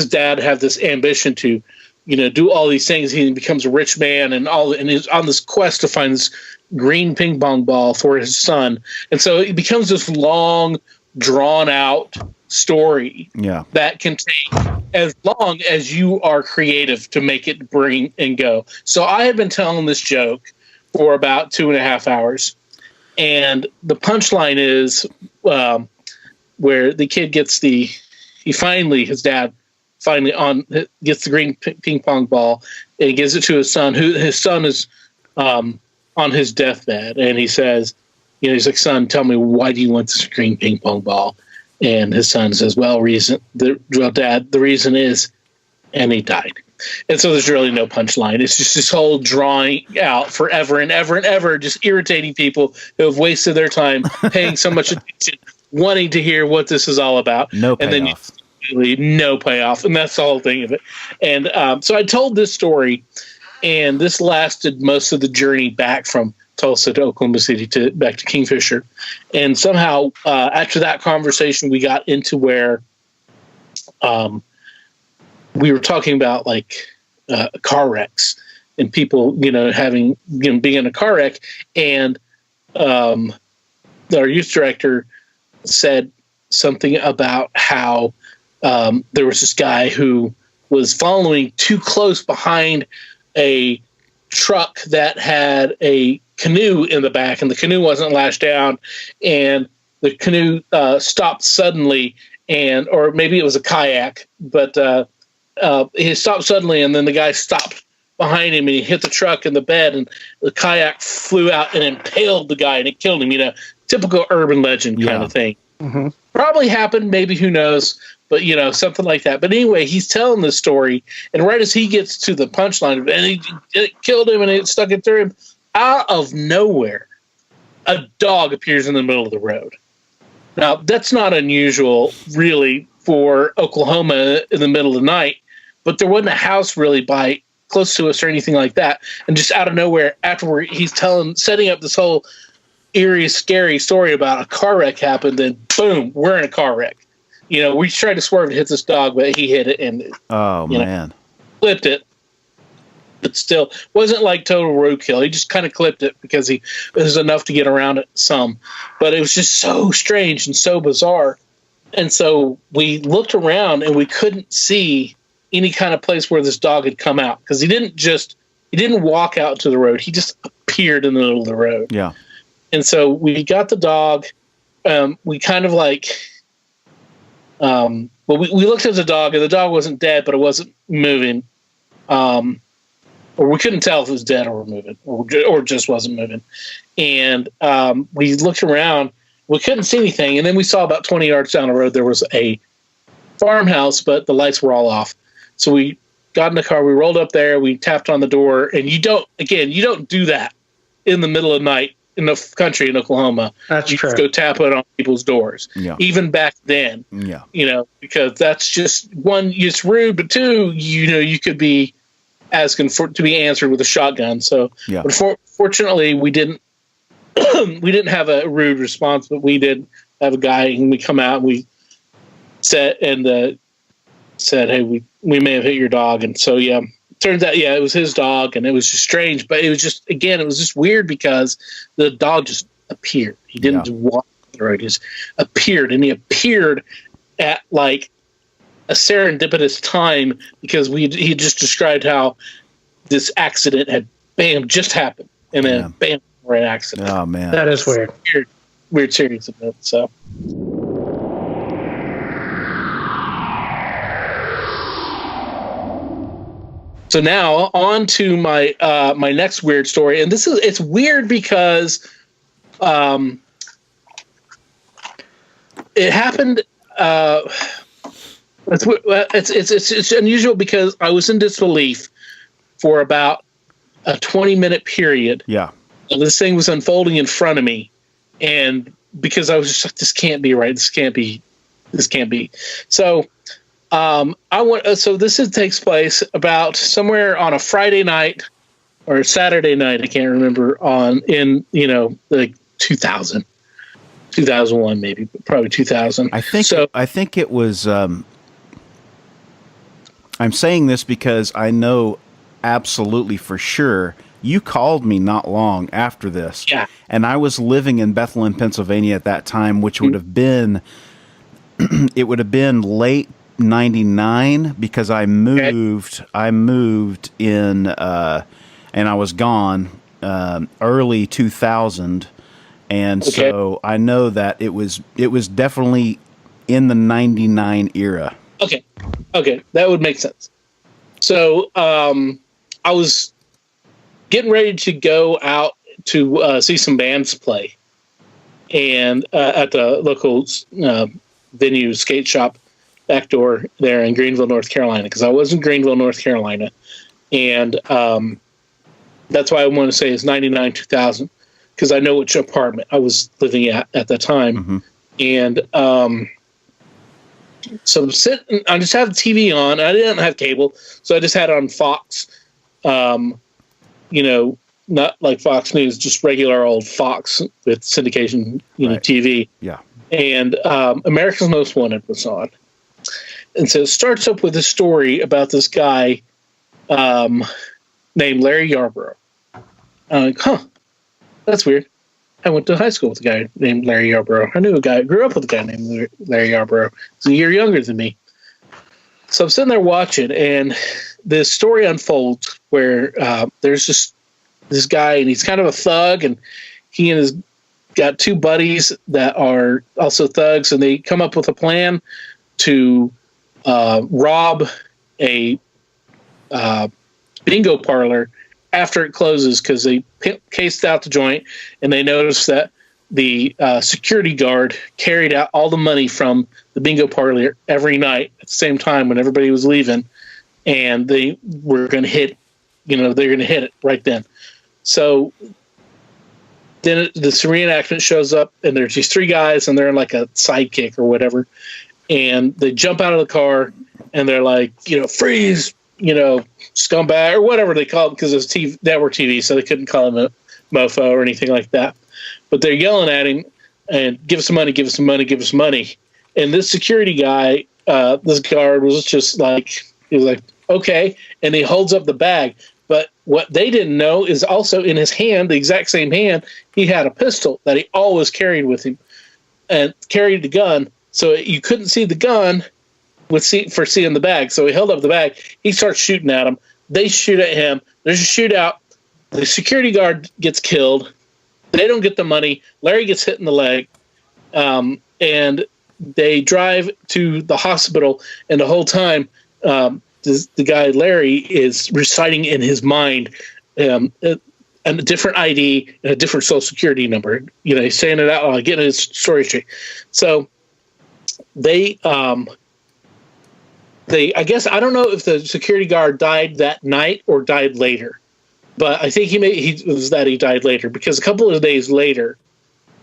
dad have this ambition to, do all these things. He becomes a rich man and he's on this quest to find this green ping pong ball for his son. And so it becomes this long, drawn out story Yeah. that can take as long as you are creative to make it bring and go. So I have been telling this joke for about 2.5 hours. And the punchline is where the kid gets his dad finally gets the green ping pong ball and he gives it to his son, who his son is on his deathbed. And he says, he's like, son, tell me, why do you want this green ping pong ball? And his son says, well, Dad, the reason is, and he died. And so there's really no punchline. It's just this whole drawing out forever and ever and ever, just irritating people who have wasted their time paying so much attention, wanting to hear what this is all about. No payoff. And then no payoff. And that's the whole thing of it. And so I told this story, and this lasted most of the journey back from Tulsa to Oklahoma City back to Kingfisher. And somehow after that conversation, we got into where we were talking about like car wrecks and people, being in a car wreck. And our youth director said something about how there was this guy who was following too close behind a truck that had a canoe in the back, and the canoe wasn't lashed down, and the canoe stopped suddenly, or maybe it was a kayak, but he stopped suddenly, and then the guy stopped behind him, and he hit the truck in the bed, and the kayak flew out and impaled the guy, and it killed him. Typical urban legend kind of thing. Mm-hmm. Probably happened, maybe, who knows, but something like that. But anyway, he's telling this story, and right as he gets to the punchline, and it killed him, and it stuck it through him, out of nowhere, a dog appears in the middle of the road. Now, that's not unusual, really, for Oklahoma in the middle of the night, but there wasn't a house really close to us or anything like that. And just out of nowhere, afterward, he's setting up this whole eerie, scary story about a car wreck happened, and boom, we're in a car wreck. We tried to swerve and hit this dog, but he hit it and man, flipped it. But still, wasn't like total roadkill. He just kind of clipped it because it was enough to get around it some. But it was just so strange and so bizarre. And so we looked around and we couldn't see any kind of place where this dog had come out, because he didn't walk out to the road. He just appeared in the middle of the road. Yeah. And so we got the dog. We kind of we looked at the dog, and the dog wasn't dead, but it wasn't moving. Or we couldn't tell if it was dead or moving, or just wasn't moving. And we looked around. We couldn't see anything. And then we saw about 20 yards down the road, there was a farmhouse, but the lights were all off. So we got in the car. We rolled up there. We tapped on the door. And you don't do that in the middle of the night in the country in Oklahoma. That's you true. Just go tap it on people's doors. Yeah. Even back then. Yeah. Because that's just, one, it's rude, but two, you could be asking to be answered with a shotgun. So, yeah. But fortunately, we didn't have a rude response, but we did have a guy, and we come out and we said, hey, we may have hit your dog. And so, yeah, turns out, it was his dog, and it was just strange, but it was just, again, it was just weird because the dog just appeared. He didn't walk the road. He just appeared, and he appeared at like a serendipitous time, because he just described how this accident had just happened, and then bam, we're in an accident. Oh man, that is weird. Weird series of it. So. So now on to my my next weird story, and it's weird because it happened. It's unusual because I was in disbelief for about a 20-minute period. Yeah, and this thing was unfolding in front of me, and because I was just like, this can't be right. This can't be. So. So this takes place about somewhere on a Friday night or Saturday night. I can't remember in like 2001, maybe, probably 2000. I think it was, I'm saying this because I know absolutely for sure you called me not long after this. Yeah. And I was living in Bethlehem, Pennsylvania at that time, which would have been, it would have been late 99 because I moved in, and I was gone, early 2000. And so I know that it was definitely in the 99 era. Okay. That would make sense. So, I was getting ready to go out to see some bands play, and at the local venue skate shop back door there in Greenville, North Carolina, because I was in Greenville, North Carolina, and that's why I want to say it's 99, 2000, because I know which apartment I was living at the time, and so I'm sitting. I just had the TV on. I didn't have cable, so I just had it on Fox. Not like Fox News, just regular old Fox with syndication, TV. Yeah. And America's Most Wanted was on. And so it starts up with a story about this guy named Larry Yarborough. I'm like, that's weird. I went to high school with a guy named Larry Yarborough. I grew up with a guy named Larry Yarborough. He's a year younger than me. So I'm sitting there watching, and the story unfolds where there's just this guy, and he's kind of a thug, and he and his got two buddies that are also thugs, and they come up with a plan to rob a bingo parlor after it closes, because they cased out the joint, and they noticed that the security guard carried out all the money from the bingo parlor every night at the same time when everybody was leaving, and they were going to hit, they're going to hit it right then. So then this reenactment shows up, and there's these three guys, and they're in like a sidekick or whatever, and they jump out of the car, and they're like, freeze, scumbag, or whatever they call it, because it was network TV, so they couldn't call him a mofo or anything like that. But they're yelling at him and give us some money, give us some money, give us money. And this security guy, this guard was just like, he was like, okay. And he holds up the bag. But what they didn't know is also in his hand, the exact same hand, he had a pistol that he always carried with him, and carried the gun. So you couldn't see the gun for seeing the bag. So he held up the bag. He starts shooting at him. They shoot at him. There's a shootout. The security guard gets killed. They don't get the money. Larry gets hit in the leg. And they drive to the hospital. And the whole time, the guy Larry is reciting in his mind a different ID and a different social security number. He's saying it out loud, getting his story straight. So they I guess, I don't know if the security guard died that night or died later, but I think he died later, because a couple of days later,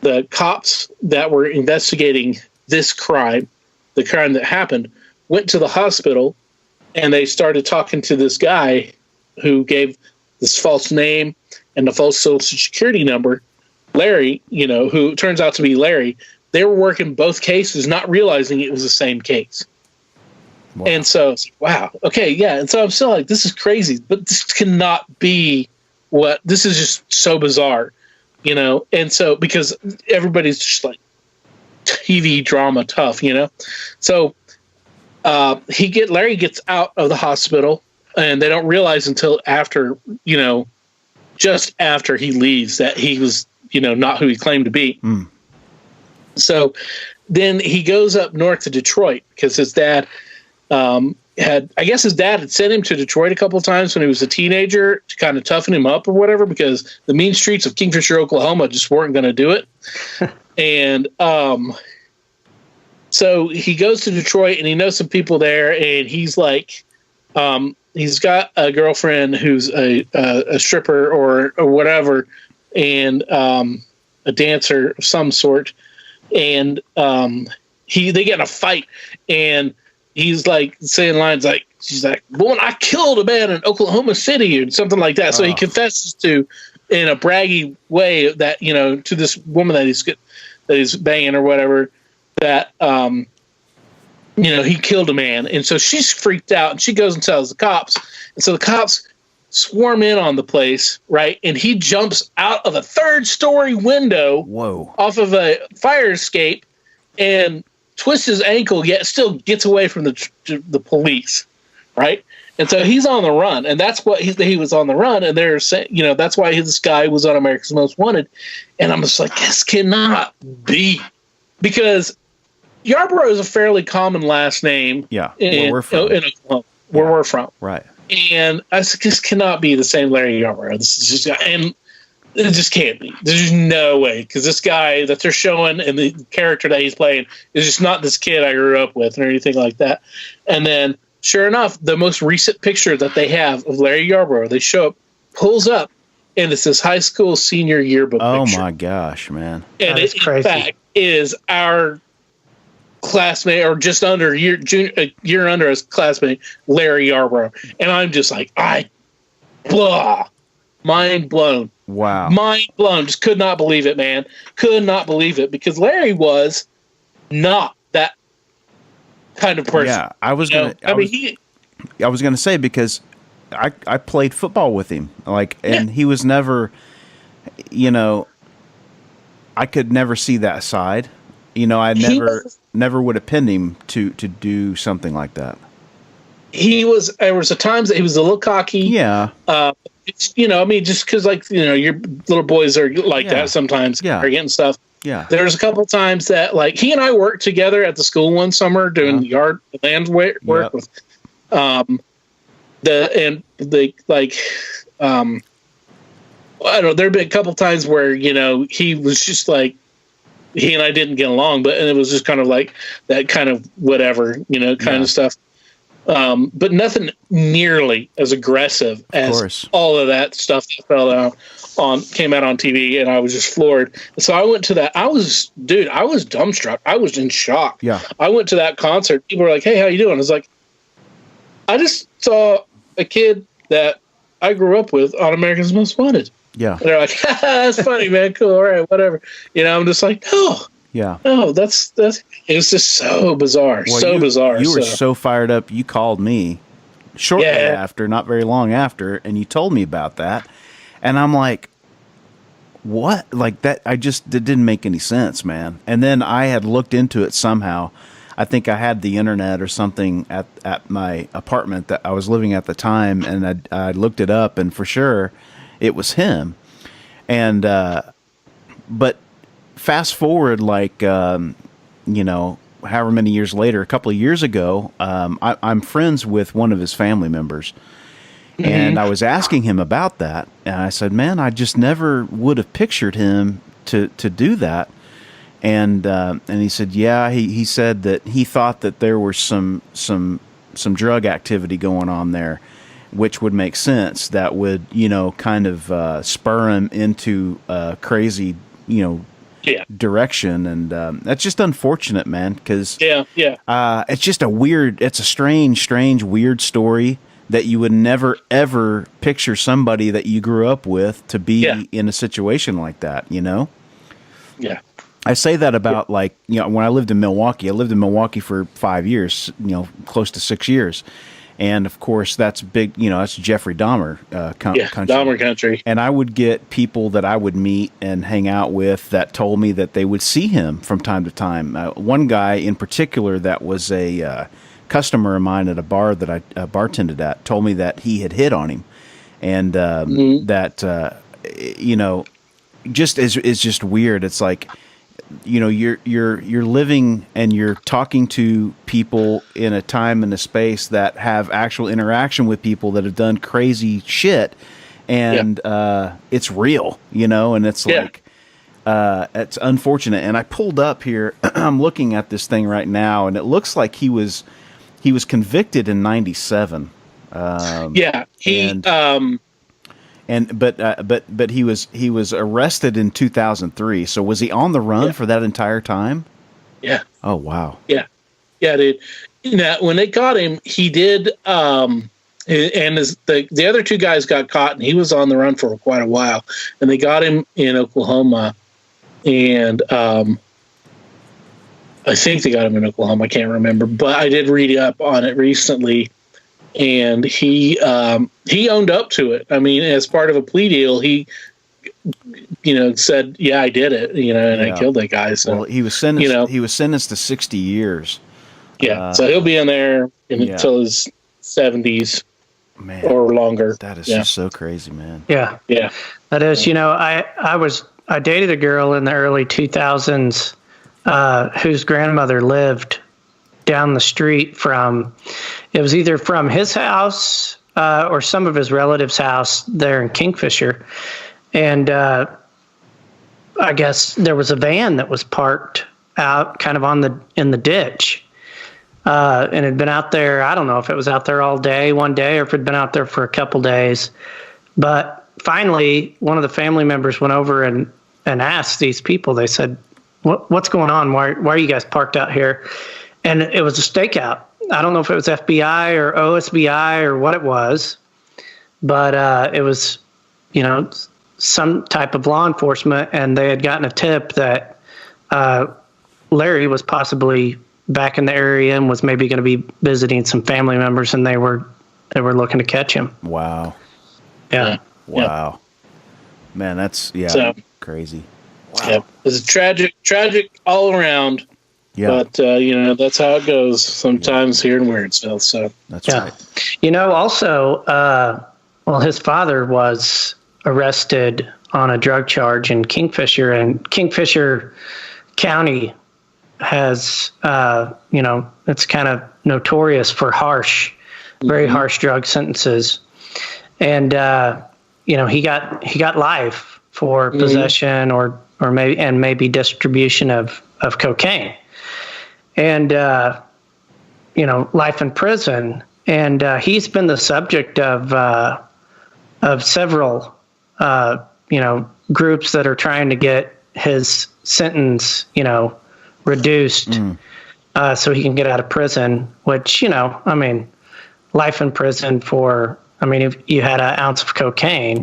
the cops that were investigating this crime, the crime that happened, went to the hospital, and they started talking to this guy who gave this false name and the false social security number, Larry, who turns out to be Larry. They were working both cases, not realizing it was the same case. Wow. And so, wow, okay, yeah. And so I'm still like, this is crazy, but this cannot be this is just so bizarre, And so, because everybody's just like TV drama tough, So Larry gets out of the hospital, and they don't realize until after, just after he leaves, that he was, not who he claimed to be. Mm. So then he goes up north to Detroit, because his dad his dad had sent him to Detroit a couple of times when he was a teenager to kind of toughen him up or whatever, because the mean streets of Kingfisher, Oklahoma just weren't going to do it. And so he goes to Detroit, and he knows some people there, and he's like, he's got a girlfriend who's a stripper or whatever, and a dancer of some sort. And they get in a fight, and he's like saying lines like, she's like, "Woman, I killed a man in Oklahoma City," or something like that. So he confesses to, in a braggy way, that to this woman that he's banging or whatever, that he killed a man. And so she's freaked out, and she goes and tells the cops. And so the cops swarm in on the place, right? And he jumps out of a 3rd-story window off of a fire escape and twists his ankle, yet still gets away from the police, right? And so he's on the run, and that's what he was on the run, and they're saying, that's why this guy was on America's Most Wanted. And I'm just like, this cannot be, because Yarborough is a fairly common last name. Yeah, where we're from. In Oklahoma, where we're from, right? And I said, this cannot be the same Larry Yarborough. This is just, and it just can't be. There's no way, because this guy that they're showing and the character that he's playing is just not this kid I grew up with or anything like that. And then, sure enough, the most recent picture that they have of Larry Yarborough, they show up, pulls up, and it's this high school senior yearbook picture. Oh my gosh, man! And it, in fact, is our classmate, or just under a year under his classmate, Larry Yarborough. And I'm just like, mind blown. Wow. Mind blown. Just could not believe it, man. Could not believe it, because Larry was not that kind of person. Yeah, I was going to say, because I played football with him, and he was never, I could never see that side. I never would have pinned him to do something like that. There was a times that he was a little cocky. Yeah. Just because your little boys are like that sometimes, arrogant and stuff. Yeah. There's a couple times that he and I worked together at the school one summer doing land work with, I don't know. There've been a couple times where, he was just he and I didn't get along, and it was just kind of like that kind of whatever, kind of stuff. But nothing nearly as aggressive as all of that stuff that came out on TV, and I was just floored. So I went to that. I was dumbstruck. I was in shock. Yeah. I went to that concert. People were like, "Hey, how you doing?" I was like, "I just saw a kid that I grew up with on America's Most Wanted." Yeah. And they're like, "That's funny, man. Cool. All right, whatever." I'm just like, "No." Yeah. No, that's it's just so bizarre. Well, bizarre. You were so fired up. You called me shortly after, not very long after, and you told me about that. And I'm like, what? That it didn't make any sense, man. And then I had looked into it somehow. I think I had the internet or something at my apartment that I was living at the time, and I looked it up, and for sure it was him. And but fast forward, however many years later, a couple of years ago, I'm friends with one of his family members. Mm-hmm. And I was asking him about that. And I said, man, I just never would have pictured him to do that. And he said, yeah, he said that he thought that there was some drug activity going on there, which would make sense. That would, kind of spur him into crazy, direction. And that's just unfortunate, man, because it's just it's a strange, weird story that you would never, ever picture somebody that you grew up with to be in a situation like that, Yeah. I say that about when I lived in Milwaukee, for 5 years, close to 6 years. And of course, that's big. That's Jeffrey Dahmer country. Dahmer country. And I would get people that I would meet and hang out with that told me that they would see him from time to time. One guy in particular that was a customer of mine at a bar that I bartended at told me that he had hit on him, and that just is just weird. It's like, you're living and you're talking to people in a time and a space that have actual interaction with people that have done crazy shit, and it's real, and it's it's unfortunate. And I pulled up here, I'm looking at this thing right now, and it looks like he was convicted in 97. But he was arrested in 2003. So was he on the run for that entire time? Yeah. Oh wow. Yeah, dude. When they got him, he did. And the other two guys got caught, and he was on the run for quite a while. And they got him in Oklahoma, and I think they got him in Oklahoma. I can't remember, but I did read up on it recently. and he owned up to it. I mean, as part of a plea deal, he said, "Yeah, I did it," and I killed that guy. So well, he was sentenced. He was sentenced to 60 years. Yeah, so he'll be in there until his 70s or longer. That is just so crazy, man. Yeah, that is. I dated a girl in the early 2000s whose grandmother lived down the street from. It was either from his house or some of his relatives' house there in Kingfisher, and I guess there was a van that was parked out kind of in the ditch. And had been out there, I don't know if it was out there all day one day or if it had been out there for a couple days. But finally, one of the family members went over and asked these people, they said, what's going on? Why are you guys parked out here? And it was a stakeout. I don't know if it was FBI or OSBI or what it was, but it was, some type of law enforcement, and they had gotten a tip that Larry was possibly back in the area and was maybe going to be visiting some family members, and they were looking to catch him. Wow. Yeah. Wow. Man, that's crazy. Wow. Yeah. It's tragic all around. Yeah. But that's how it goes sometimes here in Weirdsville. So that's right. Also, his father was arrested on a drug charge in Kingfisher, and Kingfisher County has, it's kind of notorious for very harsh drug sentences. And, he got life for possession or maybe distribution of cocaine and, life in prison. And, he's been the subject of several, groups that are trying to get his sentence, reduced so he can get out of prison, which, life in prison for, if you had an ounce of cocaine,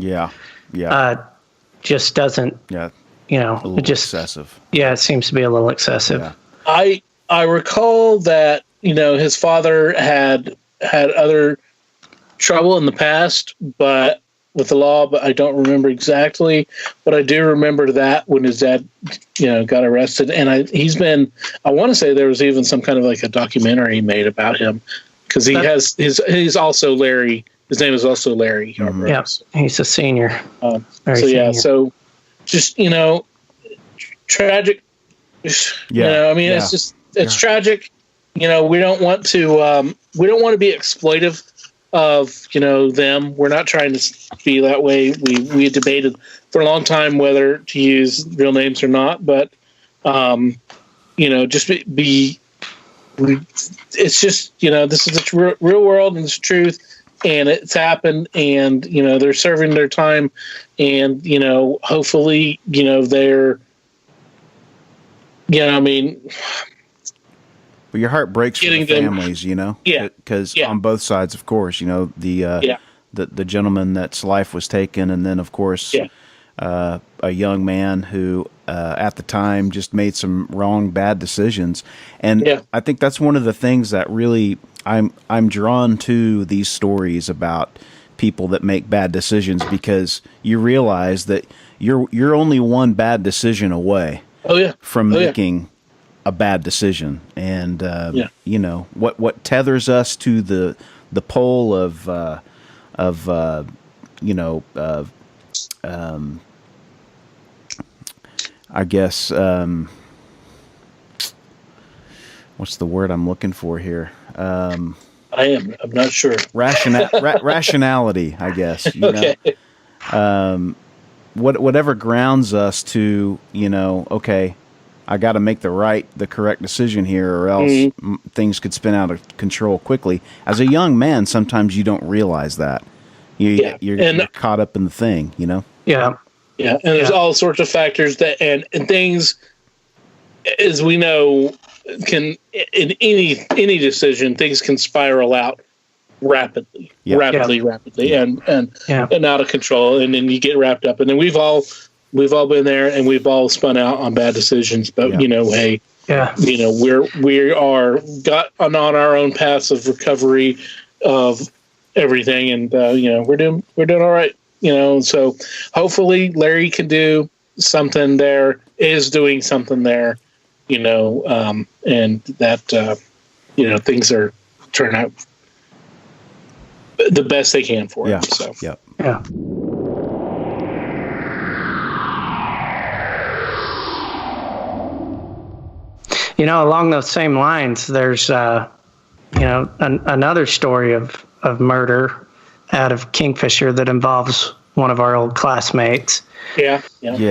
just doesn't, it just excessive. Yeah, it seems to be a little excessive. Yeah. I recall that, his father had other trouble in the past, but with the law, but I don't remember exactly. But I do remember that when his dad, got arrested, and I want to say there was even some kind of like a documentary made about him because he's also Larry. His name is also Larry. Yeah, he's a senior. Senior. So just tragic. It's tragic. We don't want to be exploitive of them. We're not trying to be that way. We debated for a long time whether to use real names or not, but just be it's just this is the real world and it's truth, and it's happened, and they're serving their time, and hopefully they're But your heart breaks for the families, because on both sides, of course, the gentleman that's life was taken, and then of course a young man who at the time just made some bad decisions, and I think that's one of the things that really I'm drawn to these stories about people that make bad decisions, because you realize that you're only one bad decision away from making a bad decision, and what tethers us to the pole of I guess what's the word I'm looking for here? I'm not sure. Rationality, I guess. Okay. Whatever grounds us to, okay, I got to make the correct decision here, or else things could spin out of control quickly. As a young man, sometimes you don't realize that. You're caught up in the thing, Yeah. Yeah. And there's all sorts of factors that, and things, as we know, can, in any decision, things can spiral out rapidly, and out of control. And then you get wrapped up, and then we've all been there, and we've all spun out on bad decisions. But we are got on our own paths of recovery, of everything, and we're doing all right. So hopefully Larry can do something there, is doing something there, and that things are turning out the best they can for him. So yeah. Along those same lines, there's another story of murder out of Kingfisher that involves one of our old classmates. Yeah. And you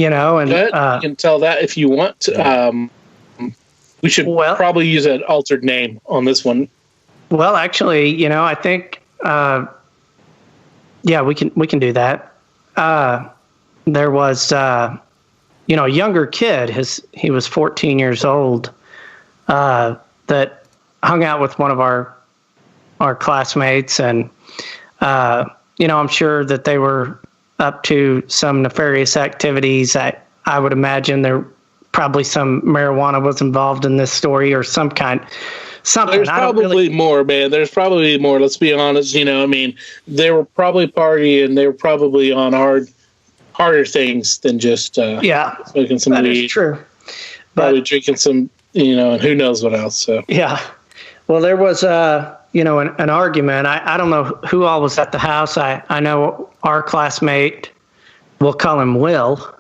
can tell that if you want. We should probably use an altered name on this one. Well, actually, I think, we can do that. There was, a younger kid. He was 14 years old. That hung out with one of our classmates, and I'm sure that they were up to some nefarious activities. I would imagine there probably some marijuana was involved in this story or something. There's probably more, man. There's probably more. Let's be honest. They were probably partying. They were probably on harder things than just smoking some that weed. Is true. Probably drinking some, and who knows what else. So yeah. Well, there was an argument. I don't know who all was at the house. I know our classmate, we'll call him Will,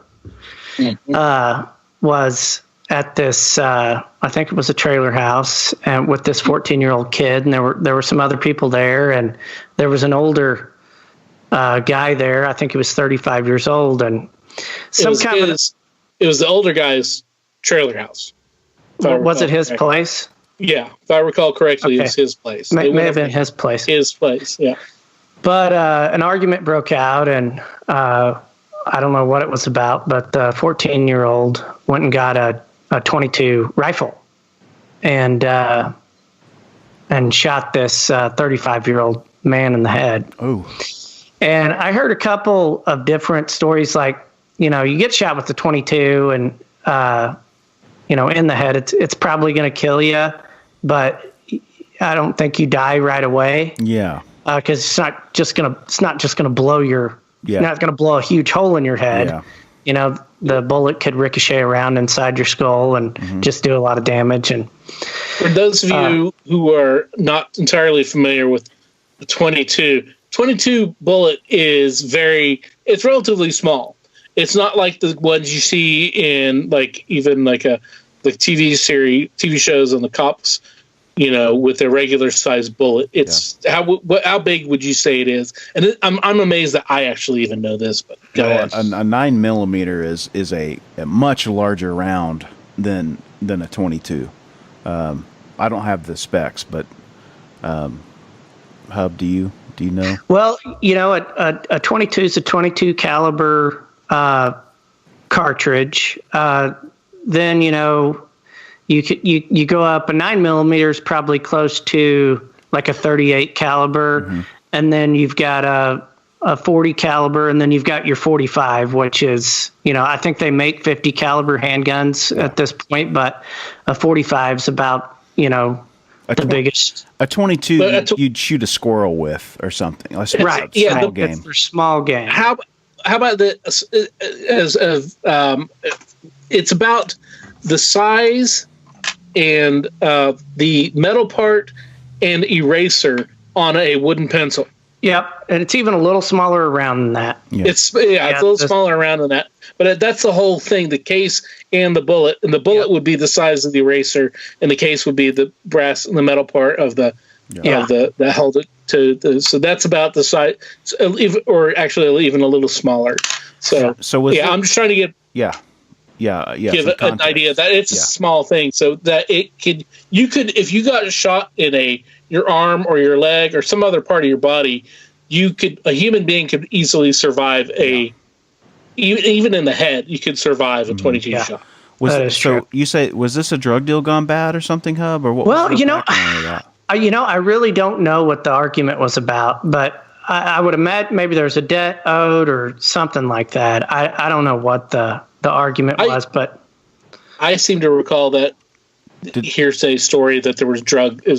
was at this, I think it was a trailer house, and with this 14-year-old kid, and there were some other people there, and there was an older guy there. I think he was 35 years old, and it was the older guy's trailer house. Was it his place? Yeah, if I recall correctly, it was his place. May have been his place. His place, yeah. But an argument broke out, and I don't know what it was about, but the 14-year-old went and got a .22 rifle and shot this 35-year-old man in the head. Oh. And I heard a couple of different stories, like, you get shot with the .22 and, in the head, it's probably going to kill you, but I don't think you die right away. Yeah. Because it's not just gonna blow not going to blow a huge hole in your head. Yeah. The bullet could ricochet around inside your skull and just do a lot of damage. And for those of you who are not entirely familiar with the .22 bullet is it's relatively small. It's not like the ones you see in the TV shows on the cops, with their regular size bullet. It's how big would you say it is? And I'm amazed that I actually even know this. But go ahead. A 9mm is a much larger round than a .22. I don't have the specs, but Hub, do you know? Well, a .22 is a .22 caliber cartridge. Then you go up. A 9mm is probably close to like a .38 caliber, and then you've got a 40 caliber, and then you've got your .45, which is I think they make 50 caliber handguns at this point, but a .45 is about the biggest. A .22 you'd shoot a squirrel with or something. Right? Yeah, it's for small game. How about this? It's about the size and the metal part and eraser on a wooden pencil. Yep, and it's even a little smaller around than that. Yeah. It's a little smaller around than that. But that's the whole thing, the case and the bullet. And the bullet would be the size of the eraser, and the case would be the brass and the metal part of that held it to the. So that's about the size, or actually even a little smaller. So I'm just trying to get give an idea that it's a small thing, so that you could if you got shot in your arm or your leg or some other part of your body, a human being could easily survive even in the head. You could survive a .22 shot. You say, was this a drug deal gone bad or something, Hub, or what? Well, I really don't know what the argument was about, but I would imagine maybe there's a debt owed or something like that. I don't know what the argument was, but I seem to recall that hearsay story that there was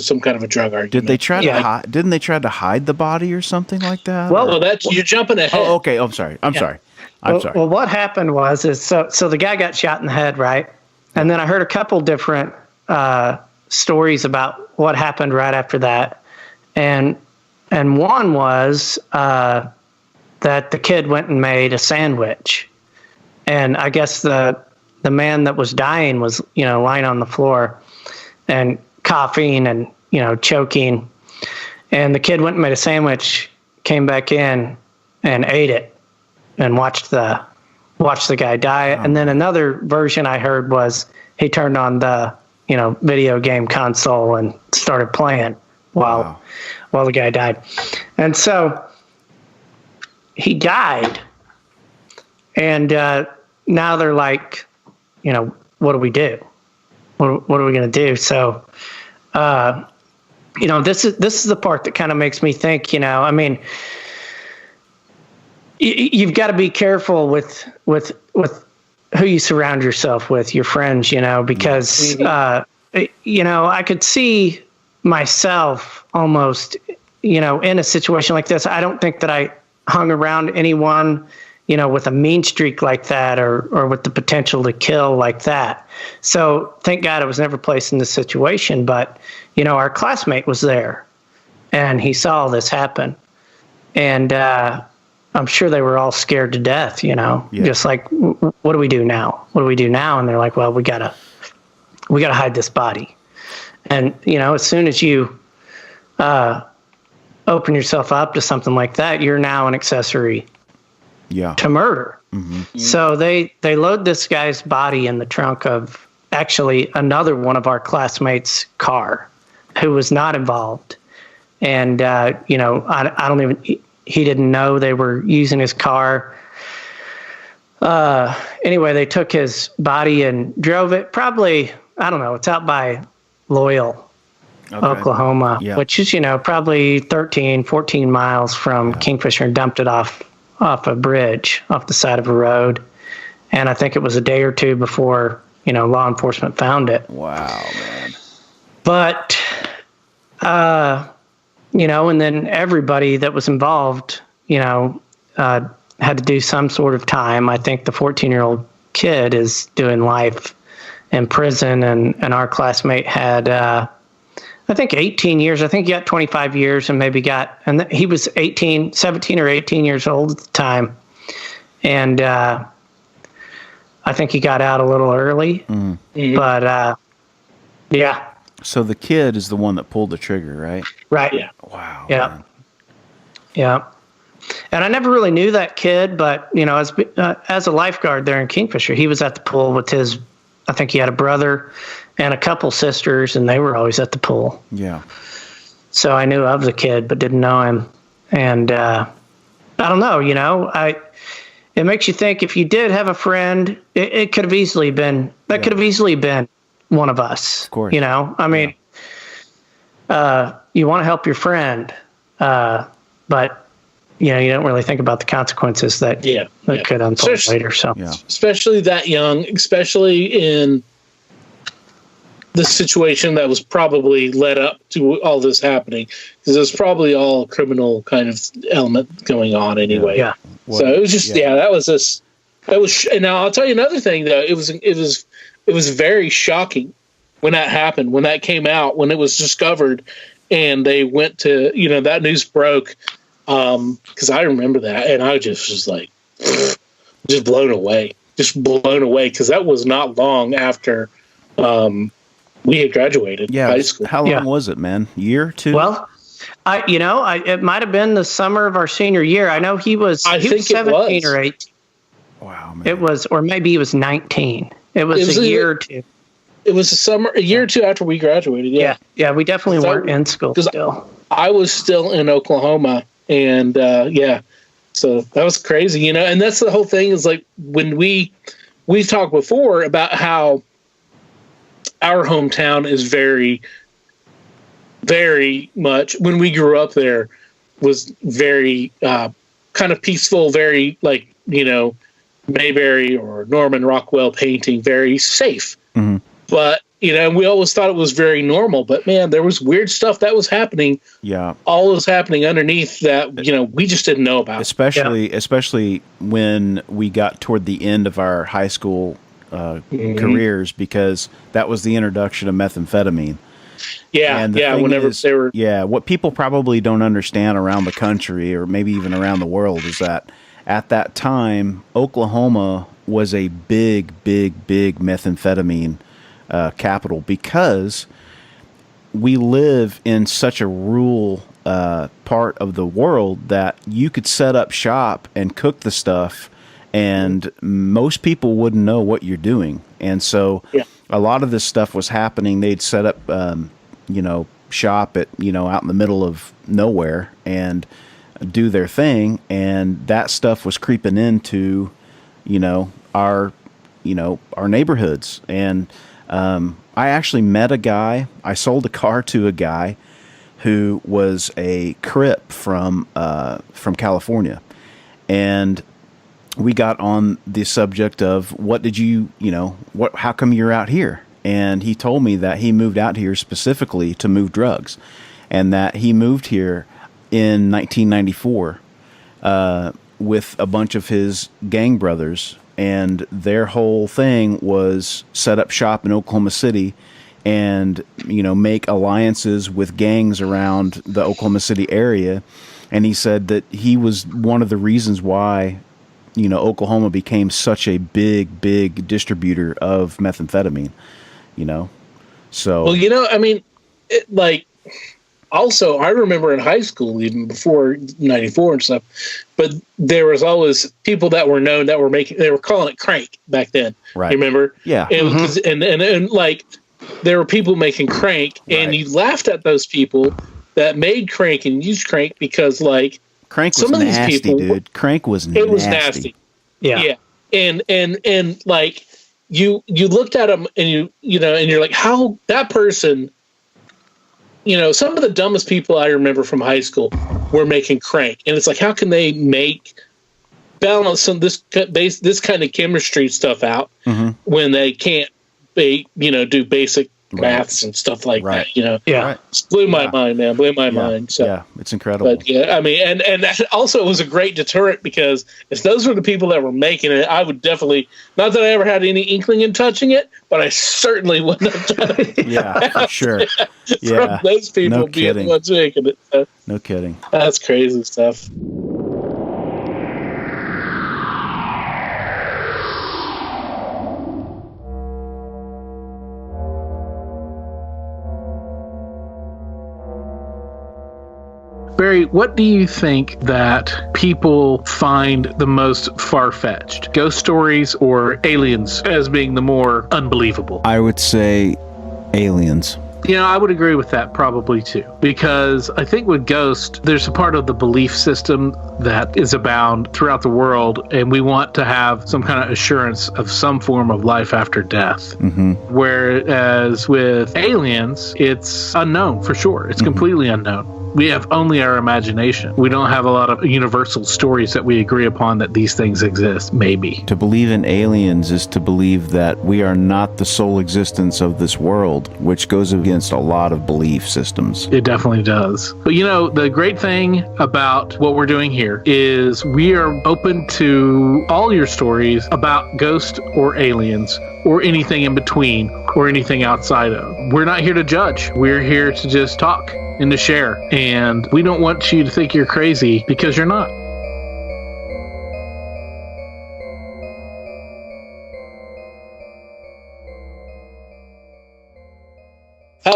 some kind of a drug argument. Did they try to hide? Didn't they try to hide the body or something like that? Well, you're jumping ahead. Oh, okay. I'm sorry. I'm sorry. Well, what happened was so the guy got shot in the head, right? And then I heard a couple different stories about what happened right after that, and one was that the kid went and made a sandwich, and I guess the man that was dying was, lying on the floor and coughing and, choking. And the kid went and made a sandwich, came back in and ate it and watched the guy die. Oh. And then another version I heard was he turned on the, video game console and started playing while the guy died. And so he died. And now they're like, what do we do? What are we going to do? So, this is the part that kind of makes me think, you've got to be careful with who you surround yourself with, your friends, because, I could see myself almost, in a situation like this. I don't think that I hung around anyone with a mean streak like that or with the potential to kill like that. So thank God I was never placed in this situation. But, our classmate was there and he saw this happen. And I'm sure they were all scared to death, just like, what do we do now? What do we do now? And they're like, well, we gotta hide this body. And, as soon as you open yourself up to something like that, you're now an accessory to murder. Mm-hmm. So they load this guy's body in the trunk of actually another one of our classmates' car who was not involved. And, I don't even, he didn't know they were using his car. Anyway, they took his body and drove it probably, I don't know, it's out by Loyal, Oklahoma, which is, probably 13, 14 miles from Kingfisher, and dumped it off a bridge off the side of a road. And I think it was a day or two before, law enforcement found it. Wow, man. But, and then everybody that was involved, had to do some sort of time. I think the 14-year-old kid is doing life in prison, and our classmate had, I think 18 years. I think he got 25 years and he was 17 or 18 years old at the time. And I think he got out a little early. Mm-hmm. But, yeah. So the kid is the one that pulled the trigger, right? Right. Yeah. Wow. Yeah. Man. Yeah. And I never really knew that kid, but, as a lifeguard there in Kingfisher, he was at the pool with I think he had a brother and a couple sisters, and they were always at the pool. Yeah. So I knew of the kid, but didn't know him. And I don't know, it makes you think if you did have a friend, it could have easily been, could have easily been one of us. Of course. You want to help your friend, but, you don't really think about the consequences that could unfold later. So, especially that young, especially in the situation that was probably led up to all this happening, because there's probably all criminal kind of element going on anyway. Yeah. So it was just that was this. That was. And now I'll tell you another thing though. It was very shocking when that happened, when that came out, when it was discovered, and they went to that news broke. Because I remember that, and I just was like, just blown away, because that was not long after we had graduated high school. How long was it, man? Year, two? Well, it might have been the summer of our senior year. I know he was 17 or 18. Wow, man. It was, or maybe he was 19. It was a year or two. It was a year or two after we graduated. Yeah. We definitely weren't in school still. I was still in Oklahoma. And so that was crazy, and that's the whole thing is like when we've talked before about how our hometown is very, very much, when we grew up there, was very kind of peaceful, very like, Mayberry or Norman Rockwell painting, very safe. Mm-hmm. But and we always thought it was very normal, but man, there was weird stuff that was happening. Yeah. All was happening underneath that, we just didn't know about. Especially when we got toward the end of our high school careers, because that was the introduction of methamphetamine. What people probably don't understand around the country, or maybe even around the world, is that at that time, Oklahoma was a big methamphetamine capital, because we live in such a rural part of the world that you could set up shop and cook the stuff, and most people wouldn't know what you're doing. And so a lot of this stuff was happening. They'd set up, shop at, out in the middle of nowhere and do their thing. And that stuff was creeping into, our neighborhoods. And I actually met a guy. I sold a car to a guy who was a Crip from California. And we got on the subject of how come you're out here? And he told me that he moved out here specifically to move drugs, and that he moved here in 1994 with a bunch of his gang brothers, and their whole thing was set up shop in Oklahoma City and, make alliances with gangs around the Oklahoma City area. And he said that he was one of the reasons why Oklahoma became such a big distributor of methamphetamine, So. Well, also, I remember in high school, even before 94 and stuff, but there was always people that were known that they were calling it crank back then. Right. You remember? Yeah. And there were people making crank, and you laughed at those people that made crank and used crank, because crank was some nasty, of these people, dude. Crank was nasty. It was nasty. Yeah. And you looked at them and and you're like, how that person, some of the dumbest people I remember from high school were making crank. And it's like, how can they balance this kind of chemistry stuff out when they can't do basic maths and stuff like that, Right. It blew my mind, man. Blew my mind. So it's incredible. But and also it was a great deterrent, because if those were the people that were making it, I would definitely, not that I ever had any inkling in touching it, but I certainly wouldn't have done it. Yeah, for sure. From those people being the ones making it. So, no kidding. That's crazy stuff. Barry, what do you think that people find the most far-fetched? Ghost stories or aliens as being the more unbelievable? I would say aliens. I would agree with that probably too, because I think with ghosts, there's a part of the belief system that is abound throughout the world, and we want to have some kind of assurance of some form of life after death. Whereas with aliens, it's unknown for sure. It's completely unknown. We have only our imagination. We don't have a lot of universal stories that we agree upon that these things exist, maybe. To believe in aliens is to believe that we are not the sole existence of this world, which goes against a lot of belief systems. It definitely does. But the great thing about what we're doing here is we are open to all your stories about ghosts or aliens or anything in between or anything outside of. We're not here to judge. We're here to just talk and to share. And we don't want you to think you're crazy, because you're not.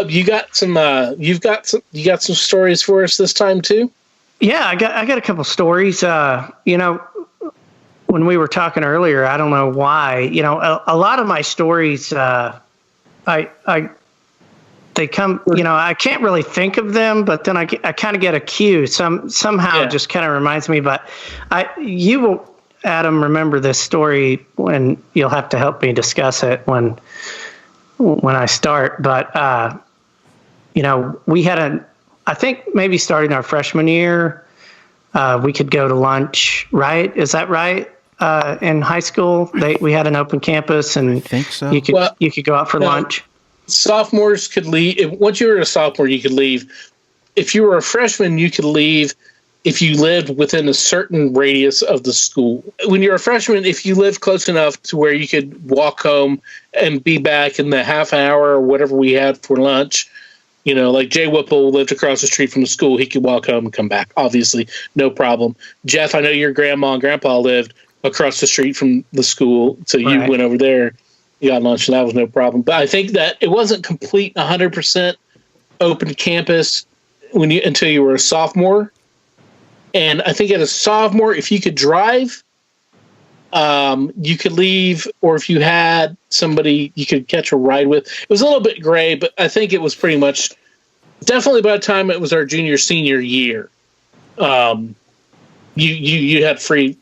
You got some stories for us this time too? Yeah, I got a couple stories. When we were talking earlier, I don't know why, a lot of my stories, they come, I can't really think of them, but then I kind of get a cue. Somehow it just kind of reminds me. But you will, Adam, remember this story when you'll have to help me discuss it when I start. But we had I think maybe starting our freshman year, we could go to lunch. Right? Is that right? In high school, we had an open campus, and I think so. You could go out for lunch. sophomores could leave. Once you were a sophomore, you could leave. If you were a freshman, you could leave if you lived within a certain radius of the school. When you're a freshman, if you lived close enough to where you could walk home and be back in the half hour or whatever we had for lunch, like Jay Whipple lived across the street from the school. He could walk home and come back. Obviously, no problem. Jeff, I know your grandma and grandpa lived across the street from the school, so you went over there, you got lunch, and that was no problem. But I think that it wasn't complete 100% open campus until you were a sophomore. And I think as a sophomore, if you could drive, you could leave, or if you had somebody you could catch a ride with. It was a little bit gray, but I think it was pretty much definitely by the time it was our senior year. You had free.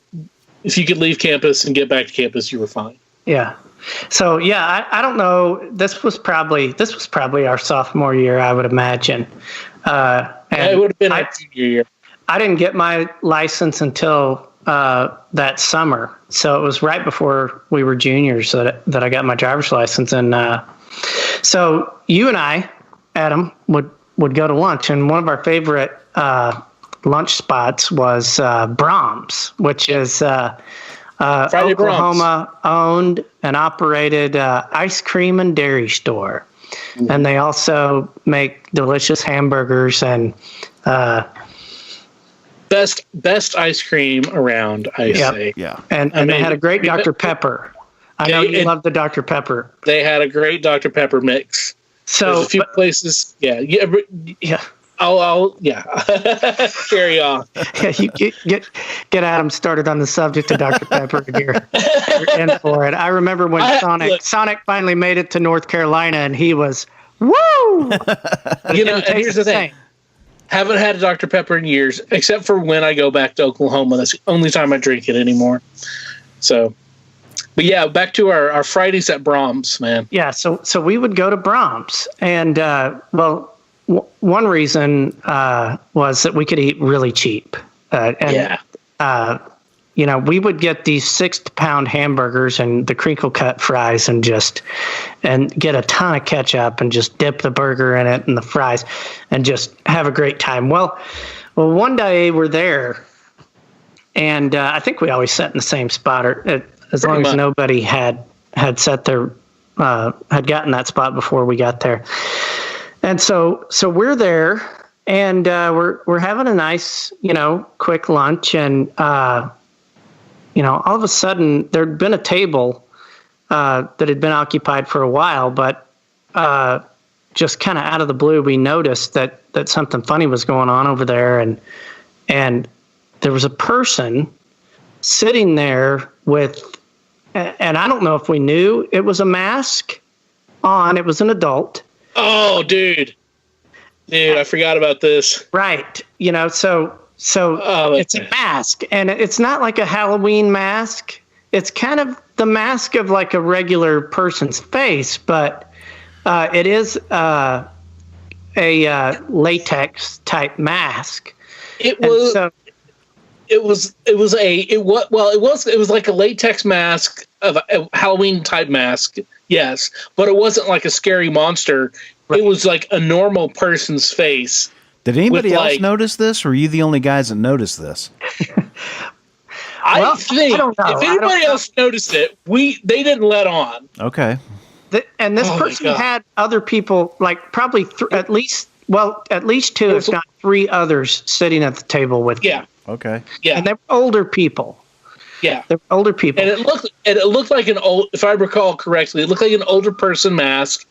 If you could leave campus and get back to campus, you were fine. Yeah. So I don't know. This was probably our sophomore year, I would imagine. And it would have been our junior year. I didn't get my license until that summer, so it was right before we were juniors that I got my driver's license. And so you and I, Adam, would go to lunch, and one of our favorite lunch spots was Brahms, which is Oklahoma-owned and operated ice cream and dairy store. Mm-hmm. And they also make delicious hamburgers and best ice cream around, I say. Yeah. And they had a great Dr. Pepper. I know you love the Dr. Pepper. They had a great Dr. Pepper mix. So there's a few places, yeah. I'll carry on. Yeah, you get Adam started on the subject of Dr. Pepper, and you're in for it. I remember when Sonic finally made it to North Carolina, and he was woo. And here's the thing. Haven't had a Dr. Pepper in years, except for when I go back to Oklahoma. That's the only time I drink it anymore. So, but yeah, back to our Fridays at Brahms, man. Yeah, so we would go to Brahms, and one reason was that we could eat really cheap. We would get these 6-pound hamburgers and the crinkle cut fries and get a ton of ketchup and just dip the burger in it and the fries and just have a great time. Well, one day we're there, and I think we always sat in the same spot, as long as nobody had sat there, had gotten that spot before we got there. And so we're there, and we're having a nice, quick lunch, and all of a sudden there'd been a table that had been occupied for a while, but just kind of out of the blue, we noticed that something funny was going on over there, and there was a person sitting there with, and I don't know if we knew it was a mask on. It was an adult. Oh, dude, I forgot about this. Right. So it's a mask, and it's not like a Halloween mask. It's kind of the mask of like a regular person's face, but it is a latex type mask. It was like a latex mask of a Halloween type mask. Yes, but it wasn't like a scary monster. Right. It was like a normal person's face. Did anybody else notice this, or are you the only guys that noticed this? I think if anybody else noticed it, they didn't let on. Okay. And this person had other people, like probably at least two, if not three others sitting at the table with them. Yeah. Okay. Yeah. And they were older people. Yeah. They're older people. And it looked like an old, if I recall correctly, it looked like an older person mask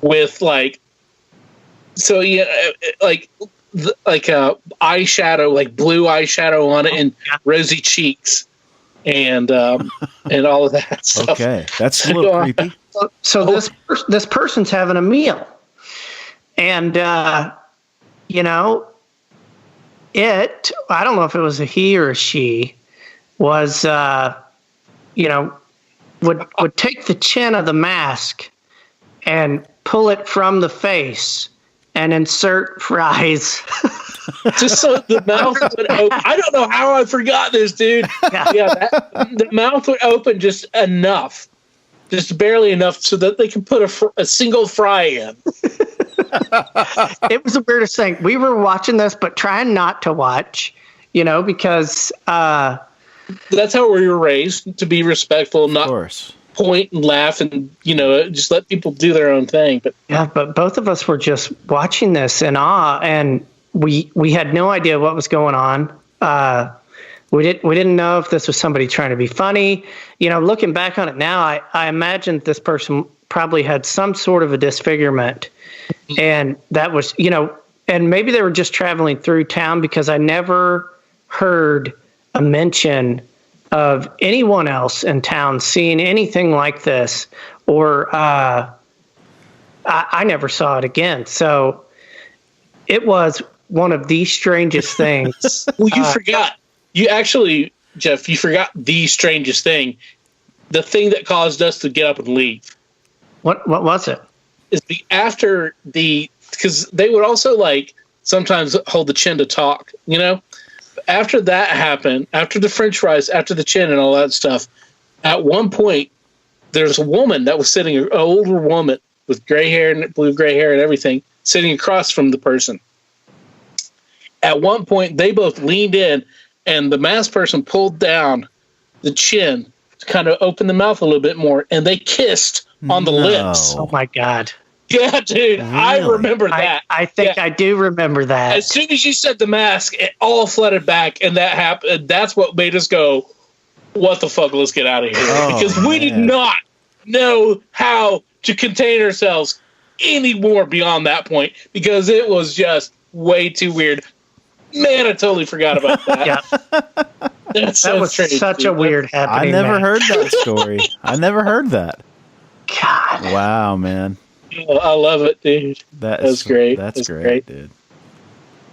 with eyeshadow, like blue eyeshadow on it, and rosy cheeks, and all of that stuff. Okay, that's a little creepy. So this person's having a meal, and I don't know if it was a he or a she, was would take the chin of the mask and pull it from the face and insert fries. Just so the mouth would open. I don't know how I forgot this, dude. Yeah, the mouth would open just enough just barely enough so that they can put a single fry in. It was the weirdest thing. We were watching this, but trying not to watch, because that's how we were raised, to be respectful, not point and laugh and, just let people do their own thing. But both of us were just watching this in awe, and we had no idea what was going on. We didn't know if this was somebody trying to be funny. Looking back on it now, I imagine this person probably had some sort of a disfigurement, and that was, and maybe they were just traveling through town, because I never heard a mention of anyone else in town seeing anything like this, or I never saw it again. So it was one of the strangest things. Well, you forgot. You actually, Jeff, you forgot the strangest thing. The thing that caused us to get up and leave. What was it? Is because they would also sometimes hold the chin to talk, After that happened, after the French fries, after the chin and all that stuff, at one point, there's a woman that was sitting, an older woman with gray hair and blue gray hair and everything, sitting across from the person. At one point, they both leaned in, and the masked person pulled down the chin to kind of open the mouth a little bit more, and they kissed on the lips. Oh, my God. Yeah, dude, really? I remember that. I think I do remember that. As soon as you said the mask, it all flooded back, and that happened. That's what made us go, what the fuck, let's get out of here. Because we did not know how to contain ourselves anymore beyond that point, because it was just way too weird. Man, I totally forgot about that. Yeah. That was strange, such a weird happening. I never heard that story. I never heard that. God. Wow, man. Oh, I love it, dude. That's great. That's great, dude.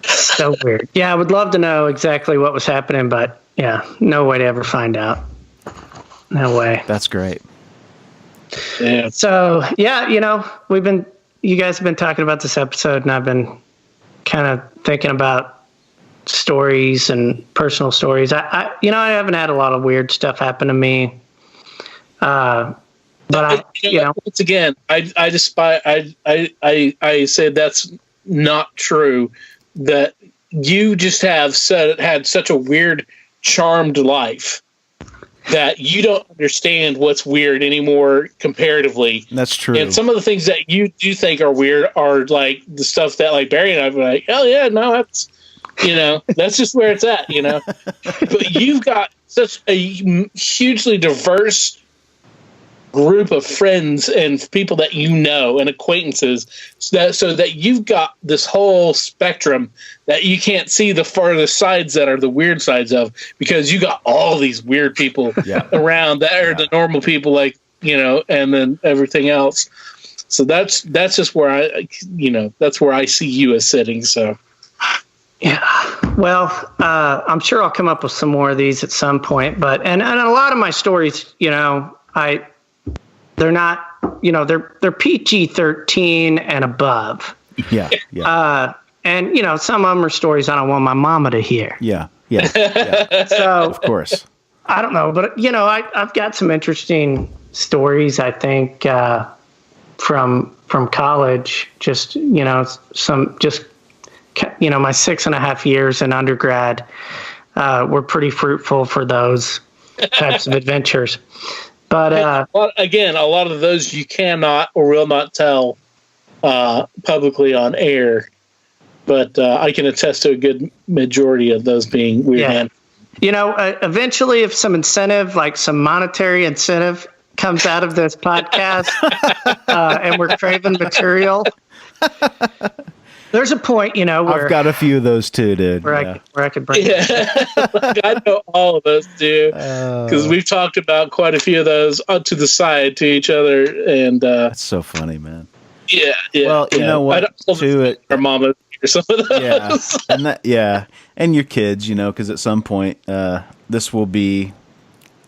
So weird. Yeah, I would love to know exactly what was happening, but no way to ever find out. No way. That's great. Yeah. So, you guys have been talking about this episode, and I've been kind of thinking about stories and personal stories. I haven't had a lot of weird stuff happen to me. But once again, I despise. I say that's not true. That you just had such a weird, charmed life that you don't understand what's weird anymore comparatively. That's true. And some of the things that you do think are weird are like the stuff that Barry and I were like, oh yeah, no, that's that's just where it's at, But you've got such a hugely diverse group of friends and people that and acquaintances, so that you've got this whole spectrum that you can't see the farthest sides that are the weird sides of, because you got all these weird people around that are the normal people, and then everything else. So that's just where that's where I see you as sitting. So well, I'm sure I'll come up with some more of these at some point, but and a lot of my stories, they're not, they're PG-13 and above. Yeah. And some of them are stories I don't want my mama to hear. Yeah. So of course, I don't know, but I've got some interesting stories. I think from college, just my 6.5 years in undergrad were pretty fruitful for those types of adventures. But again, a lot of those you cannot or will not tell publicly on air. But I can attest to a good majority of those being weird. Yeah. Eventually, if some incentive, like some monetary incentive, comes out of this podcast, and we're craving material, there's a point, where I've got a few of those too, dude. Where I could bring it. I know all of us do, because we've talked about quite a few of those to the side to each other, and that's so funny, man. Yeah. Well, you know what? Our mama or some of those. And your kids, because at some point this will be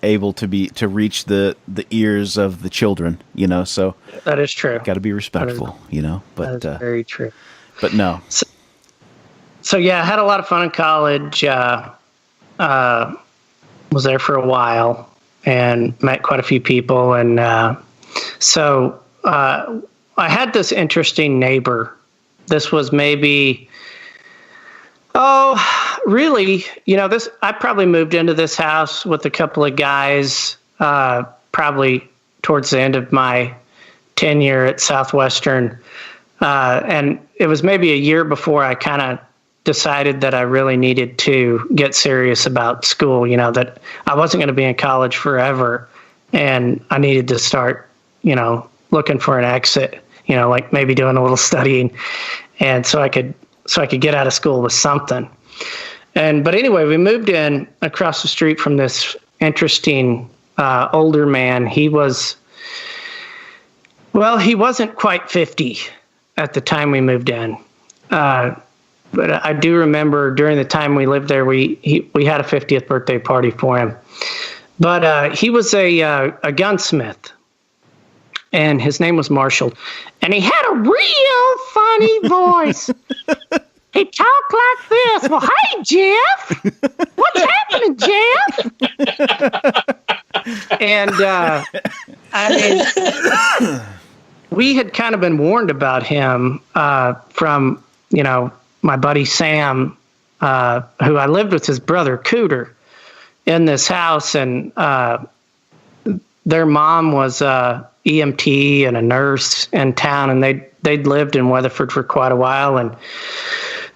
able to reach the ears of the children, So that is true. Got to be respectful, But that is very true. But no. So I had a lot of fun in college. Was there for a while and met quite a few people, and So I had this interesting neighbor. This was maybe, really, I probably moved into this house with a couple of guys, probably towards the end of my tenure at Southwestern. And it was maybe a year before I kind of decided that I really needed to get serious about school, that I wasn't going to be in college forever and I needed to start, looking for an exit, like maybe doing a little studying. And so I could get out of school with something. But anyway, we moved in across the street from this interesting older man. He wasn't quite 50 at the time we moved in. But I do remember during the time we lived there, we had a 50th birthday party for him. But he was a gunsmith, and his name was Marshall. And he had a real funny voice. He talked like this. Well, hey, Jeff. What's happening, Jeff? And, we had kind of been warned about him from, my buddy Sam, who I lived with his brother Cooter in this house. And their mom was a EMT and a nurse in town, and they'd lived in Weatherford for quite a while. And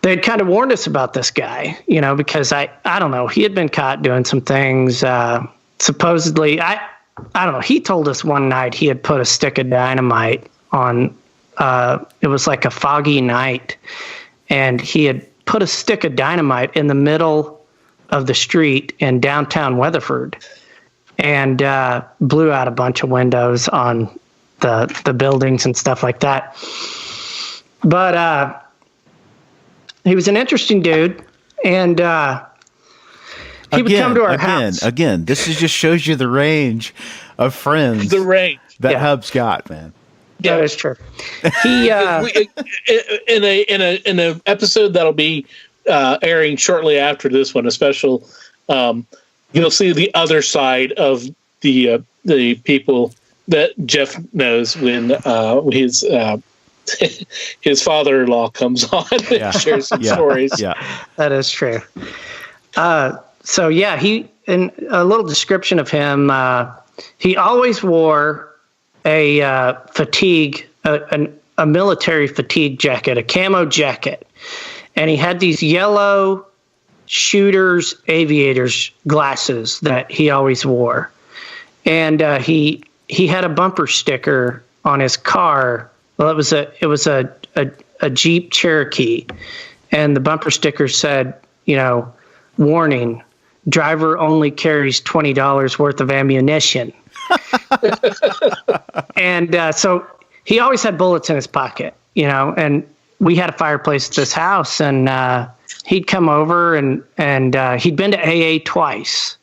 they'd kind of warned us about this guy, because I don't know, he had been caught doing some things. Supposedly, I don't know, he told us one night he had put a stick of dynamite on, it was like a foggy night, and he had put a stick of dynamite in the middle of the street in downtown Weatherford and blew out a bunch of windows on the buildings and stuff like that. But he was an interesting dude, and he would come to our house. Again, this just shows you the range of friends that Hub's got, man. Yeah, that's true. He in a episode that'll be airing shortly after this one, a special. You'll see the other side of the people that Jeff knows when his father-in-law comes on and shares some stories. Yeah, that is true. So yeah, in a little description of him, he always wore a fatigue, a military fatigue jacket, a camo jacket. And he had these yellow shooter's aviators glasses that he always wore. And he had a bumper sticker on his car. Well, it was a Jeep Cherokee. And the bumper sticker said, warning, driver only carries $20 worth of ammunition. And so he always had bullets in his pocket, and we had a fireplace at this house, and he'd come over and he'd been to AA twice,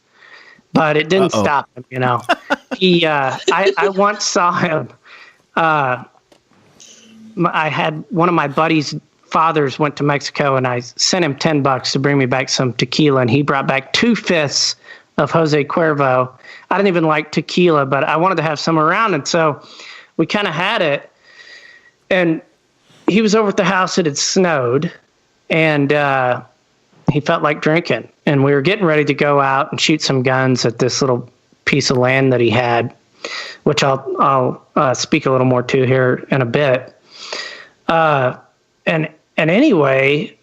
but it didn't stop him, He, I once saw him. I had one of my buddies' fathers went to Mexico, and I sent him $10 to bring me back some tequila, and he brought back 2/5 of Jose Cuervo. I didn't even like tequila, but I wanted to have some around. And so we kind of had it. And he was over at the house. It had snowed. And he felt like drinking. And we were getting ready to go out and shoot some guns at this little piece of land that he had, which I'll speak a little more to here in a bit. And anyway,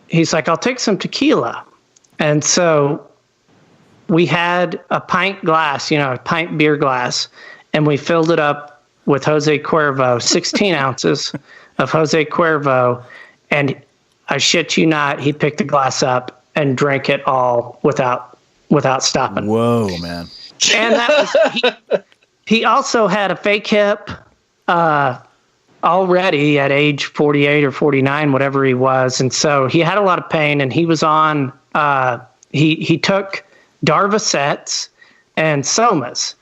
he's like, I'll take some tequila. And so we had a pint glass, a pint beer glass, and we filled it up with Jose Cuervo, 16 ounces of Jose Cuervo. And I shit you not, he picked the glass up and drank it all without stopping. Whoa, man. And that was, he also had a fake hip already at age 48 or 49, whatever he was. And so he had a lot of pain, and he was on, he took Darvocets and Somas.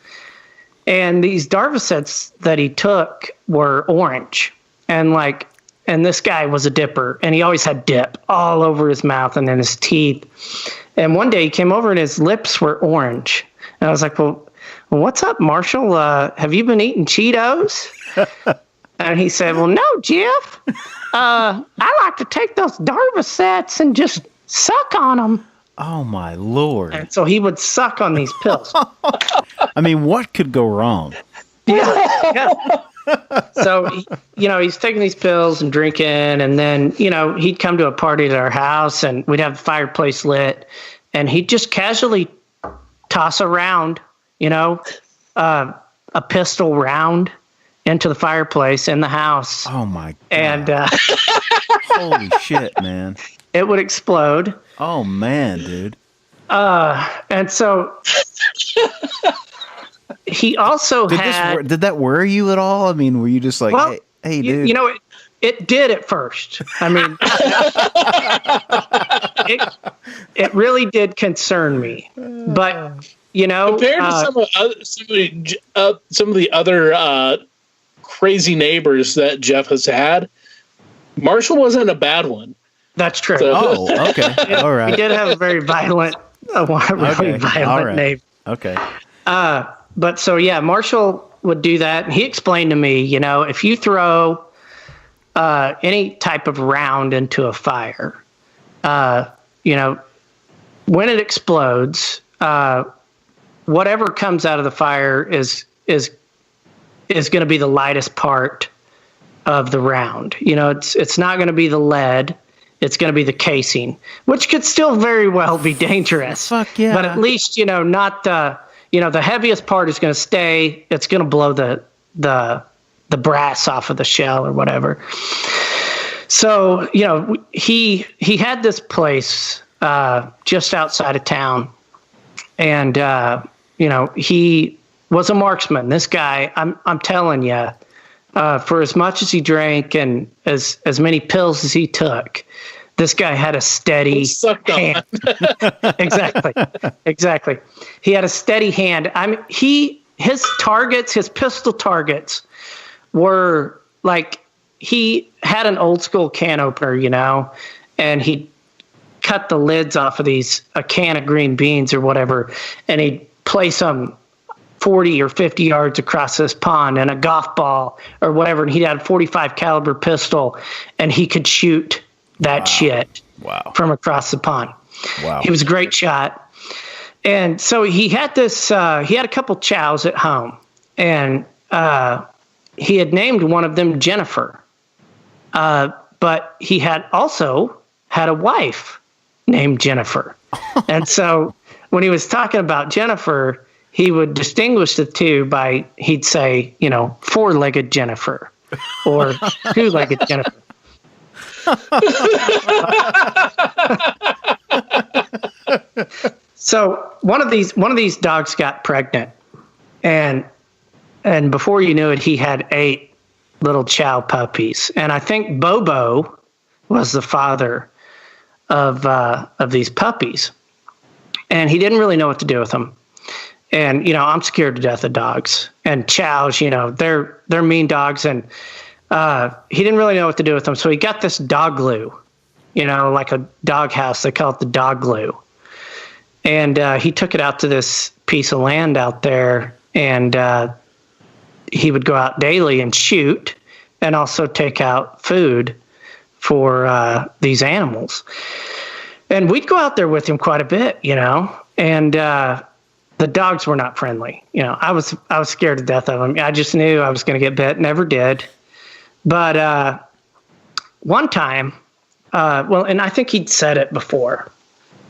And these Darvocets that he took were orange. And this guy was a dipper, and he always had dip all over his mouth and in his teeth. And one day he came over and his lips were orange. And I was like, well, well, what's up, Marshall? Have you been eating Cheetos? And he said, well, no, Jeff. I like to take those Darvocets and just suck on them. Oh, my Lord. And so he would suck on these pills. I mean, what could go wrong? Yeah. So, he's taking these pills and drinking, and then, he'd come to a party at our house, and we'd have the fireplace lit, and he'd just casually toss a round, a pistol round into the fireplace in the house. Oh, my God. And holy shit, man. It would explode. Oh, man, dude. And so he also did that worry you at all? I mean, were you just like, hey dude? It did at first. I mean, it really did concern me. But, compared to some of the other crazy neighbors that Jeff has had, Marshall wasn't a bad one. That's true. So. Oh, okay. All right. He did have a very violent, violent neighbor. Okay. But so, yeah, Marshall would do that. He explained to me, if you throw any type of round into a fire, when it explodes, whatever comes out of the fire is going to be the lightest part of the round. It's not going to be the lead. It's going to be the casing, which could still very well be dangerous. Fuck yeah. But at least, not the heaviest part is going to stay. It's going to blow the brass off of the shell or whatever. So, he had this place just outside of town, and he was a marksman. This guy, I'm telling you, for as much as he drank and as many pills as he took, this guy had a steady hand. Exactly. He had a steady hand. I mean, his pistol targets were like, he had an old school can opener, and he'd cut the lids off of a can of green beans or whatever, and he'd place them 40 or 50 yards across this pond, and a golf ball or whatever, and he'd had a 45 caliber pistol, and he could shoot that shit from across the pond. Wow. He was a great shot. And so he had this, he had a couple chows at home, and he had named one of them Jennifer. But he had also had a wife named Jennifer. And so when he was talking about Jennifer, he would distinguish the two by, he'd say, four-legged Jennifer or two-legged Jennifer. So one of these dogs got pregnant, and before you knew it, he had 8 little chow puppies. And I think Bobo was the father of these puppies, and he didn't really know what to do with them. And I'm scared to death of dogs and chows. They're mean dogs, and he didn't really know what to do with them. So he got this dog glue, like a dog house. They call it the dog glue. And he took it out to this piece of land out there, and he would go out daily and shoot, and also take out food for these animals. And we'd go out there with him quite a bit, and the dogs were not friendly. I was scared to death of them. I just knew I was going to get bit. Never did. But one time, and I think he'd said it before,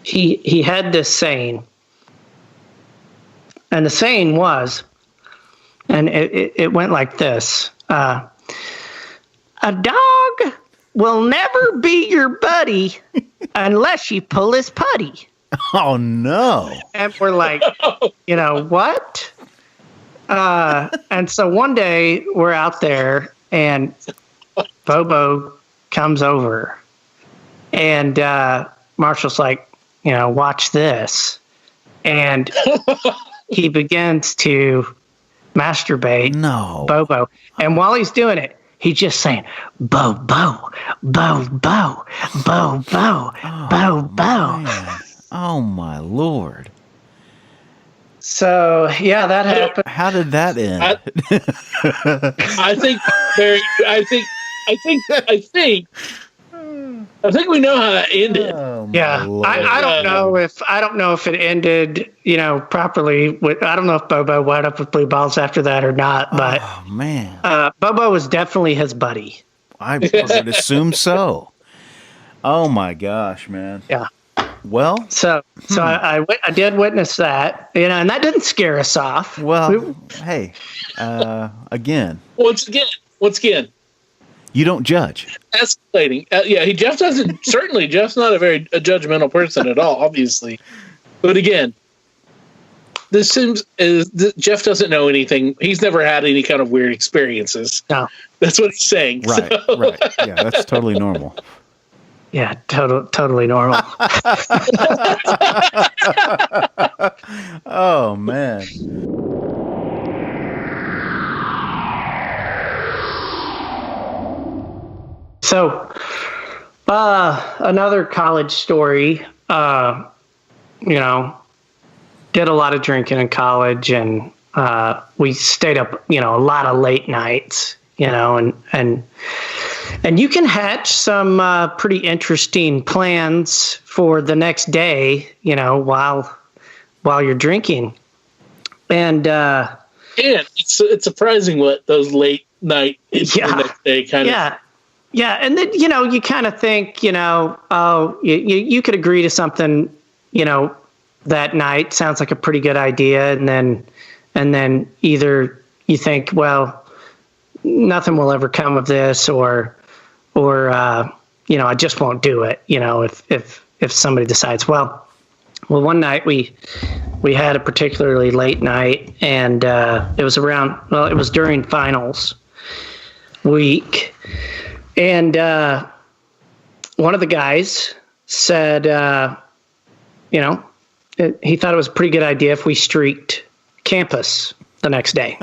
he had this saying, and the saying was, and it went like this: a dog will never be your buddy unless you pull his putty. Oh no! And we're like, what? And so one day we're out there, and Bobo comes over, and Marshall's like, watch this. And he begins to masturbate Bobo. And while he's doing it, he's just saying, Bobo, Bobo, Bobo, Bobo. Oh, my Lord. So yeah, that happened. How did that end? I think we know how that ended. Oh, Yeah, I don't know if it ended, properly. I don't know if Bobo wound up with blue balls after that or not. But man, Bobo was definitely his buddy. I would assume so. Oh my gosh, man. Yeah. Well, so I did witness that, and that didn't scare us off. Well, hey, again. Once again. You don't judge. Escalating. Jeff doesn't. Certainly, Jeff's not a very judgmental person at all, obviously. But again, this seems Jeff doesn't know anything. He's never had any kind of weird experiences. No, that's what he's saying. Right. Right. Yeah, that's totally normal. Yeah, totally normal. Oh man. So, another college story, did a lot of drinking in college, and we stayed up, a lot of late nights, and you can hatch some pretty interesting plans for the next day, while you're drinking. And it's surprising what those late night the next day kind of. Yeah, and then you kind of think you could agree to something that night, sounds like a pretty good idea, and then either you think, well, nothing will ever come of this, or I just won't do it. If somebody decides, well, one night we had a particularly late night, and it was during finals week. And one of the guys said, he thought it was a pretty good idea if we streaked campus the next day.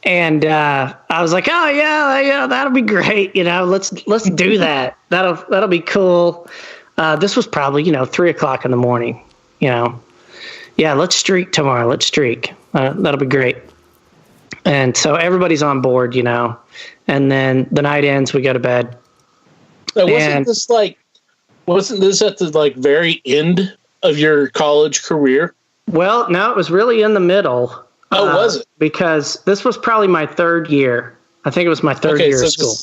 And I was like, oh yeah, that'll be great. Let's do that. That'll be cool. This was probably 3:00 in the morning. Yeah, let's streak tomorrow. Let's streak. That'll be great. And so everybody's on board, and then the night ends, we go to bed. Wasn't this at the very end of your college career? Well, no, it was really in the middle. Oh, was it? Because this was probably my third year. I think it was my third year of school.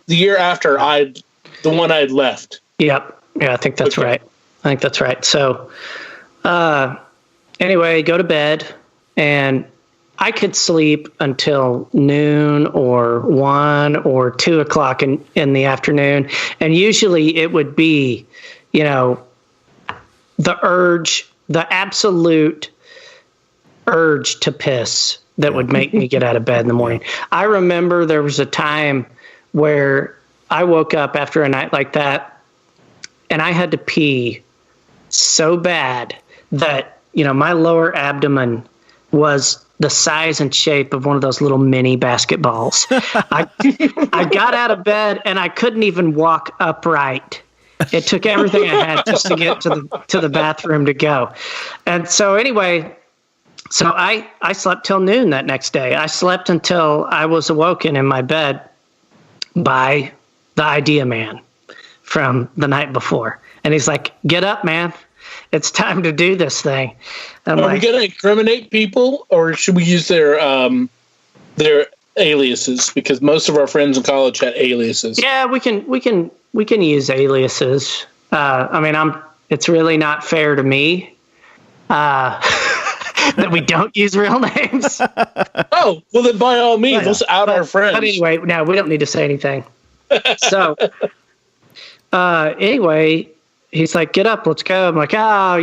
The year after the one I'd left. Yep. Yeah, I think that's right. So, anyway, go to bed, and I could sleep until noon or 1 or 2 o'clock in the afternoon. And usually it would be, the absolute urge to piss that would make me get out of bed in the morning. I remember there was a time where I woke up after a night like that, and I had to pee so bad that, my lower abdomen was the size and shape of one of those little mini basketballs. I got out of bed and I couldn't even walk upright. It took everything I had just to get to the bathroom to go. And so anyway, I slept till noon that next day. I slept until I was awoken in my bed by the idea man from the night before. And he's like, "Get up, man. It's time to do this thing." Are we going to incriminate people, or should we use their aliases? Because most of our friends in college had aliases. Yeah, we can use aliases. It's really not fair to me that we don't use real names. Oh, well then by all means, let's out our friends. But anyway, no, we don't need to say anything. So anyway, he's like, "Get up, let's go." I'm like, "Oh, I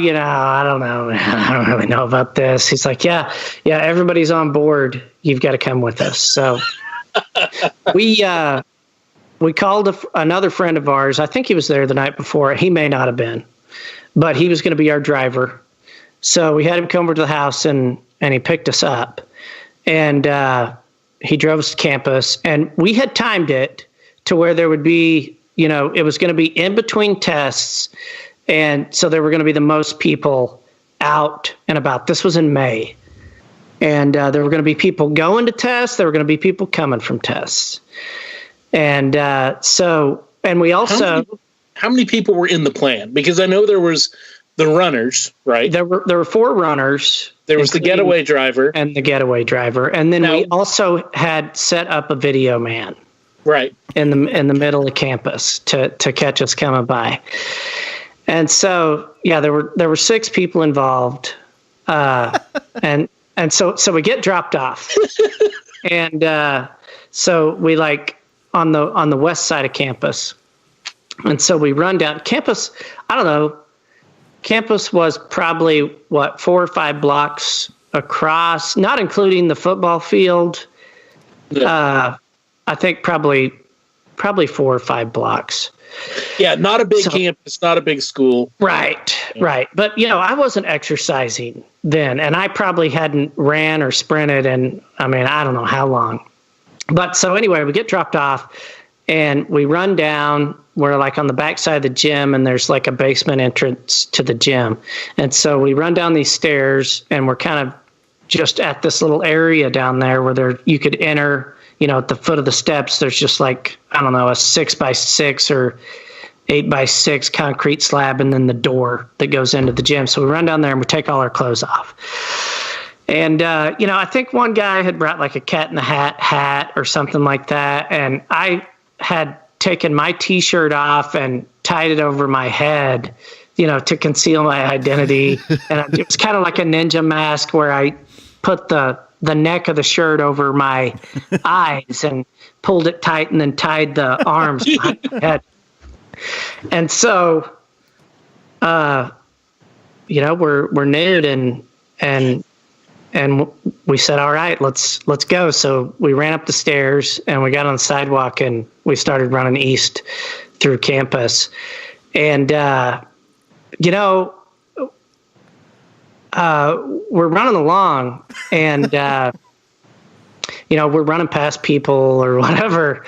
don't know. I don't really know about this." He's like, yeah, everybody's on board. You've got to come with us. So we called another friend of ours. I think he was there the night before. He may not have been, but he was going to be our driver. So we had him come over to the house, and he picked us up. And he drove us to campus. And we had timed it to where there would be, it was going to be in between tests. And so there were going to be the most people out and about. This was in May. And there were going to be people going to tests. There were going to be people coming from tests. And and we also... How many people were in the plan? Because I know there was the runners, right? There were 4 runners. There was the getaway driver. And the getaway driver. And then we also had set up a video man. Right. In the middle of campus to catch us coming by. And so, yeah, there were 6 people involved. And so we get dropped off. And so we on the west side of campus. And so we run down campus. I don't know. Campus was probably 4 or 5 blocks across, not including the football field. Yeah. I think probably 4 or 5 blocks. Yeah, not a big campus, not a big school. Right. But I wasn't exercising then, and I probably hadn't ran or sprinted, and I don't know how long. But so anyway, we get dropped off. And we run down, we're on the backside of the gym, and there's a basement entrance to the gym. And so we run down these stairs, and we're kind of just at this little area down there where you could enter, at the foot of the steps, there's just a 6x6 or 8x6 concrete slab, and then the door that goes into the gym. So we run down there and we take all our clothes off. And, I think one guy had brought a Cat in the hat or something like that. And I had taken my T-shirt off and tied it over my head, to conceal my identity. And it was kind of like a ninja mask where I put the neck of the shirt over my eyes and pulled it tight and then tied the arms behind my head. And so, we're nude and we said, all right, let's go. So we ran up the stairs and we got on the sidewalk and we started running east through campus. And, we're running along and, we're running past people or whatever.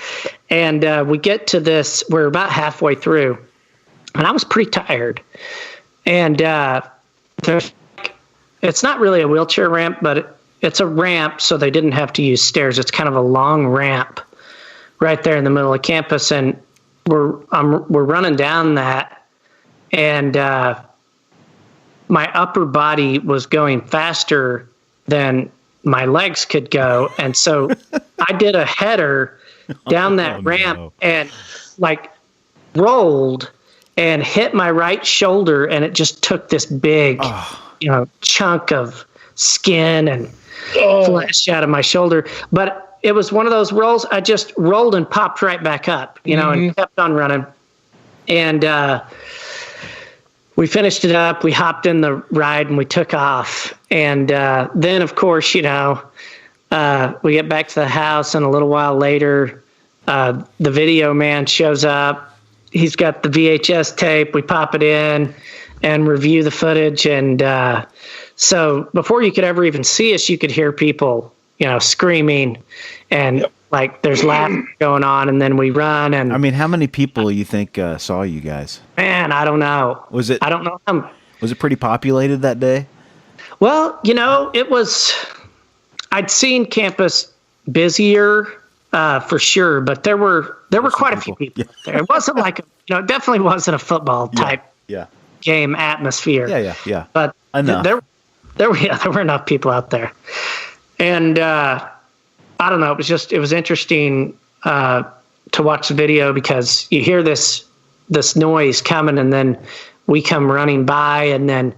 And we get to this, we're about halfway through. And I was pretty tired. And it's not really a wheelchair ramp, but it's a ramp, so they didn't have to use stairs. It's kind of a long ramp right there in the middle of campus, and we're running down that, and my upper body was going faster than my legs could go, and so I did a header down that ramp and rolled and hit my right shoulder, and it just took this big chunk of skin and flesh out of my shoulder. But it was one of those rolls. I just rolled and popped right back up, and kept on running. And we finished it up. We hopped in the ride and we took off. And then, of course, we get back to the house, and a little while later, the video man shows up. He's got the VHS tape. We pop it in and review the footage. And so before you could ever even see us, you could hear people, screaming and there's laughing going on. And then we run. And how many people you think saw you guys? Man, I don't know. I don't know. Was it pretty populated that day? Well, it was, I'd seen campus busier for sure, but there were quite a few people there. It wasn't it definitely wasn't a football type game atmosphere. Yeah. But there were enough people out there. And I don't know, it was interesting to watch the video because you hear this noise coming, and then we come running by, and then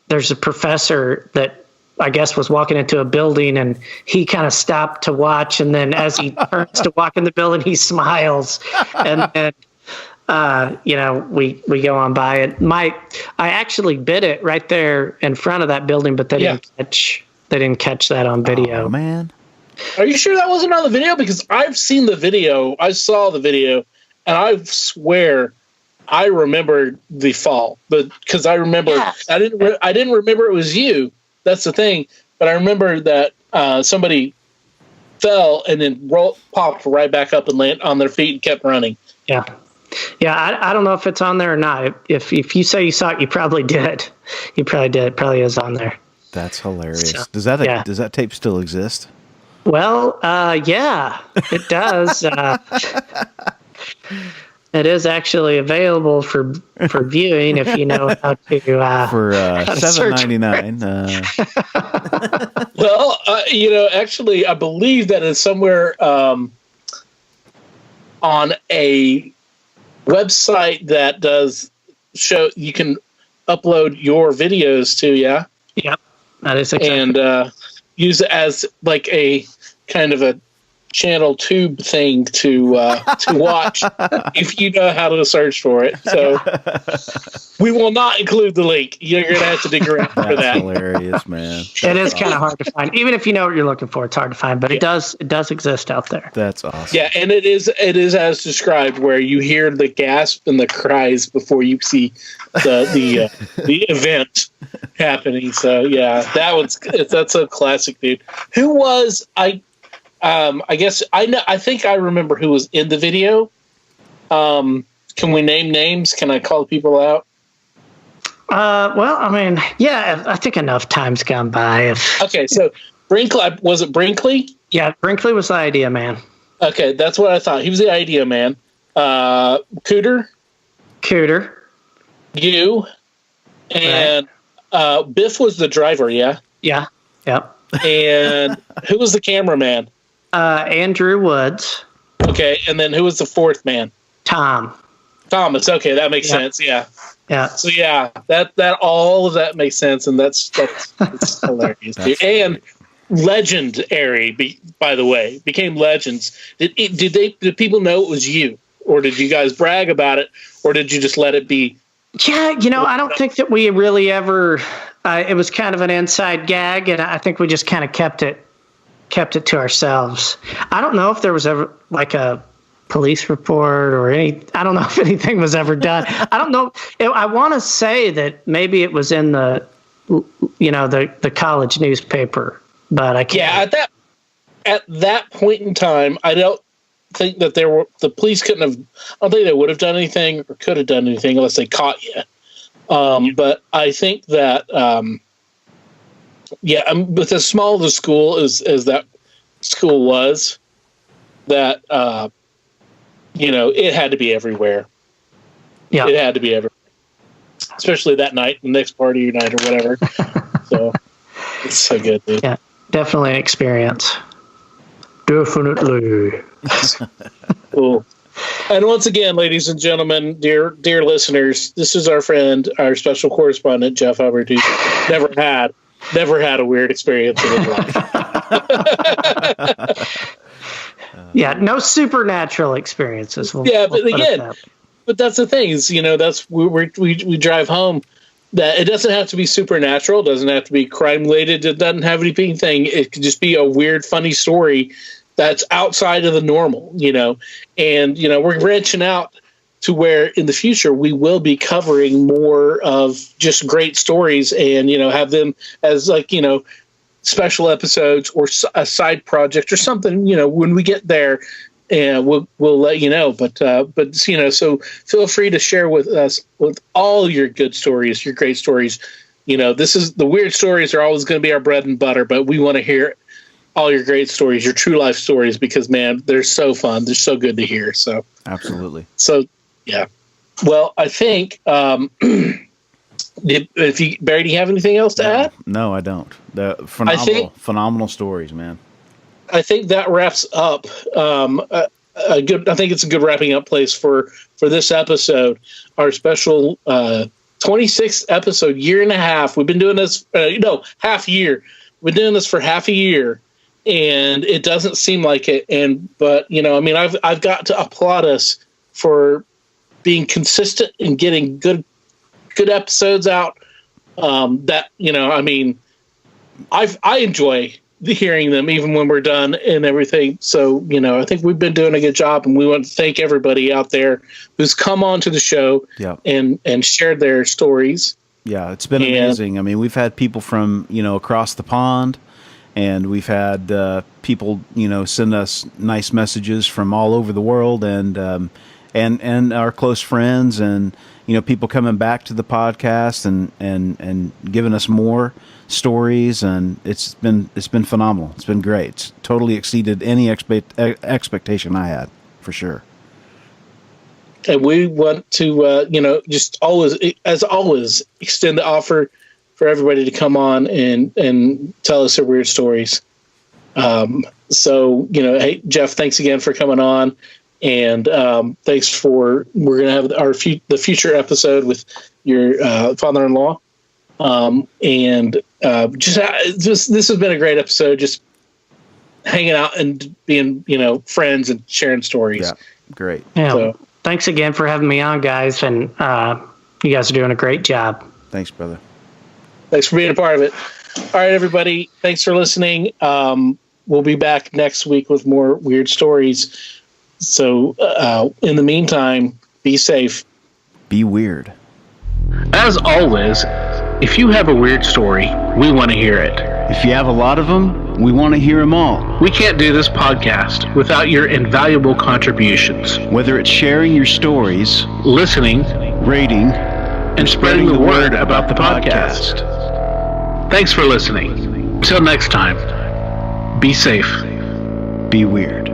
there's a professor that I guess was walking into a building, and he kind of stopped to watch, and then as he turns to walk in the building, he smiles, and then we go on by it. I actually bid it right there in front of that building, but they didn't catch that on video. Oh, man. Are you sure that wasn't on the video? Because I've seen the video. I saw the video, and I swear I remember the fall. Because I remember I didn't remember it was you. That's the thing. But I remember that somebody fell and then popped right back up and landed on their feet and kept running. Yeah. Yeah, I don't know if it's on there or not. If you say you saw it, you probably did. You probably did. It probably is on there. That's hilarious. So, does that tape still exist? Well, yeah, it does. It is actually available for viewing if you know how to for $7.99. Well, actually, I believe that it's somewhere on a website that does show you can upload your videos to. Yeah. Yep. That is exactly. And use it as like a kind of a channel tube thing to watch if you know how to search for it. So we will not include the link. You're going to have to dig around for that. That's hilarious, man. It is kind of hard to find. Even if you know what you're looking for, it's hard to find, but it does exist out there. That's awesome. Yeah, and it is as described, where you hear the gasp and the cries before you see the event happening. So yeah, that's a classic, dude. Who was I guess I know. I think I remember who was in the video. Can we name names? Can I call people out? Well, I mean, yeah, I think enough time's gone by. Okay, so Brinkley, was it Brinkley? Yeah, Brinkley was the idea man. Okay, that's what I thought. He was the idea man. Cooter, you, and Biff was the driver. Yeah. Yeah. Yep. And who was the cameraman? Andrew Woods. Okay, and then who was the fourth man? Thomas. Okay, that makes sense. Yeah. Yeah. So yeah, that all of that makes sense, and that's hilarious. That's and legendary, by the way, became legends. Did people know it was you, or did you guys brag about it, or did you just let it be? Yeah, I don't think that we really ever. It was kind of an inside gag, and I think we just kind of kept it to ourselves. I don't know if there was ever like a police report or I don't know if anything was ever done. I don't know. I want to say that maybe it was in the college newspaper, but I can't. Yeah, at that point in time, I don't think that the police couldn't have. I don't think they would have done anything or could have done anything unless they caught you. But I think that. But as small the school as that school was, that it had to be everywhere. Yeah, it had to be everywhere, especially that night, the next party night or whatever. So it's so good, dude. Yeah, definitely an experience. Definitely. Cool. And once again, ladies and gentlemen, dear listeners, this is our friend, our special correspondent, Jeff Hubbard, who never had a weird experience in his life. Yeah, no supernatural experiences. But that's the thing is, that's we drive home. That it doesn't have to be supernatural. It doesn't have to be crime related. It doesn't have anything. It could just be a weird, funny story that's outside of the normal. And we're branching out to where in the future we will be covering more of just great stories and, have them as special episodes or a side project or something, when we get there, and we'll let you know. But so feel free to share with us with all your good stories, your great stories. The weird stories are always going to be our bread and butter, but we want to hear all your great stories, your true life stories, because man, they're so fun. They're so good to hear. So absolutely. So, yeah. Well, I think, Barry, do you have anything else to add? No, I don't. Phenomenal stories, man. I think that wraps up I think it's a good wrapping up place for this episode, our special 26th episode, year and a half. We've been doing this, half year. We've been doing this for half a year, and it doesn't seem like it. But I've got to applaud us for being consistent and getting good episodes out. I enjoy hearing them even when we're done and everything. So, I think we've been doing a good job, and we want to thank everybody out there who's come on to the show and shared their stories. Yeah, it's been amazing. I mean, we've had people from, across the pond, and we've had people, send us nice messages from all over the world. And and our close friends, and people coming back to the podcast and giving us more stories, and it's been phenomenal. It's been great. It's totally exceeded any expectation I had, for sure. And we want to, just always, as always, extend the offer for everybody to come on and tell us their weird stories. Hey, Jeff, thanks again for coming on. And thanks we're going to have the future episode with your father-in-law. This has been a great episode, just hanging out and being, friends and sharing stories. Yeah, great. Yeah. So, thanks again for having me on, guys. And you guys are doing a great job. Thanks, brother. Thanks for being a part of it. All right, everybody. Thanks for listening. We'll be back next week with more weird stories. So in the meantime, be safe. Be weird. As always, if you have a weird story, we want to hear it. If you have a lot of them, we want to hear them all. We can't do this podcast without your invaluable contributions. Whether it's sharing your stories, listening, rating, and spreading the word about the podcast. Thanks for listening. Till next time, be safe. Be weird.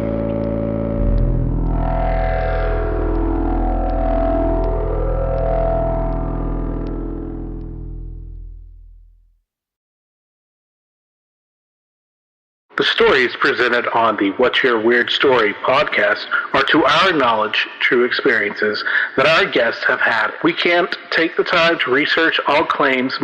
The stories presented on the What's Your Weird Story podcast are, to our knowledge, true experiences that our guests have had. We can't take the time to research all claims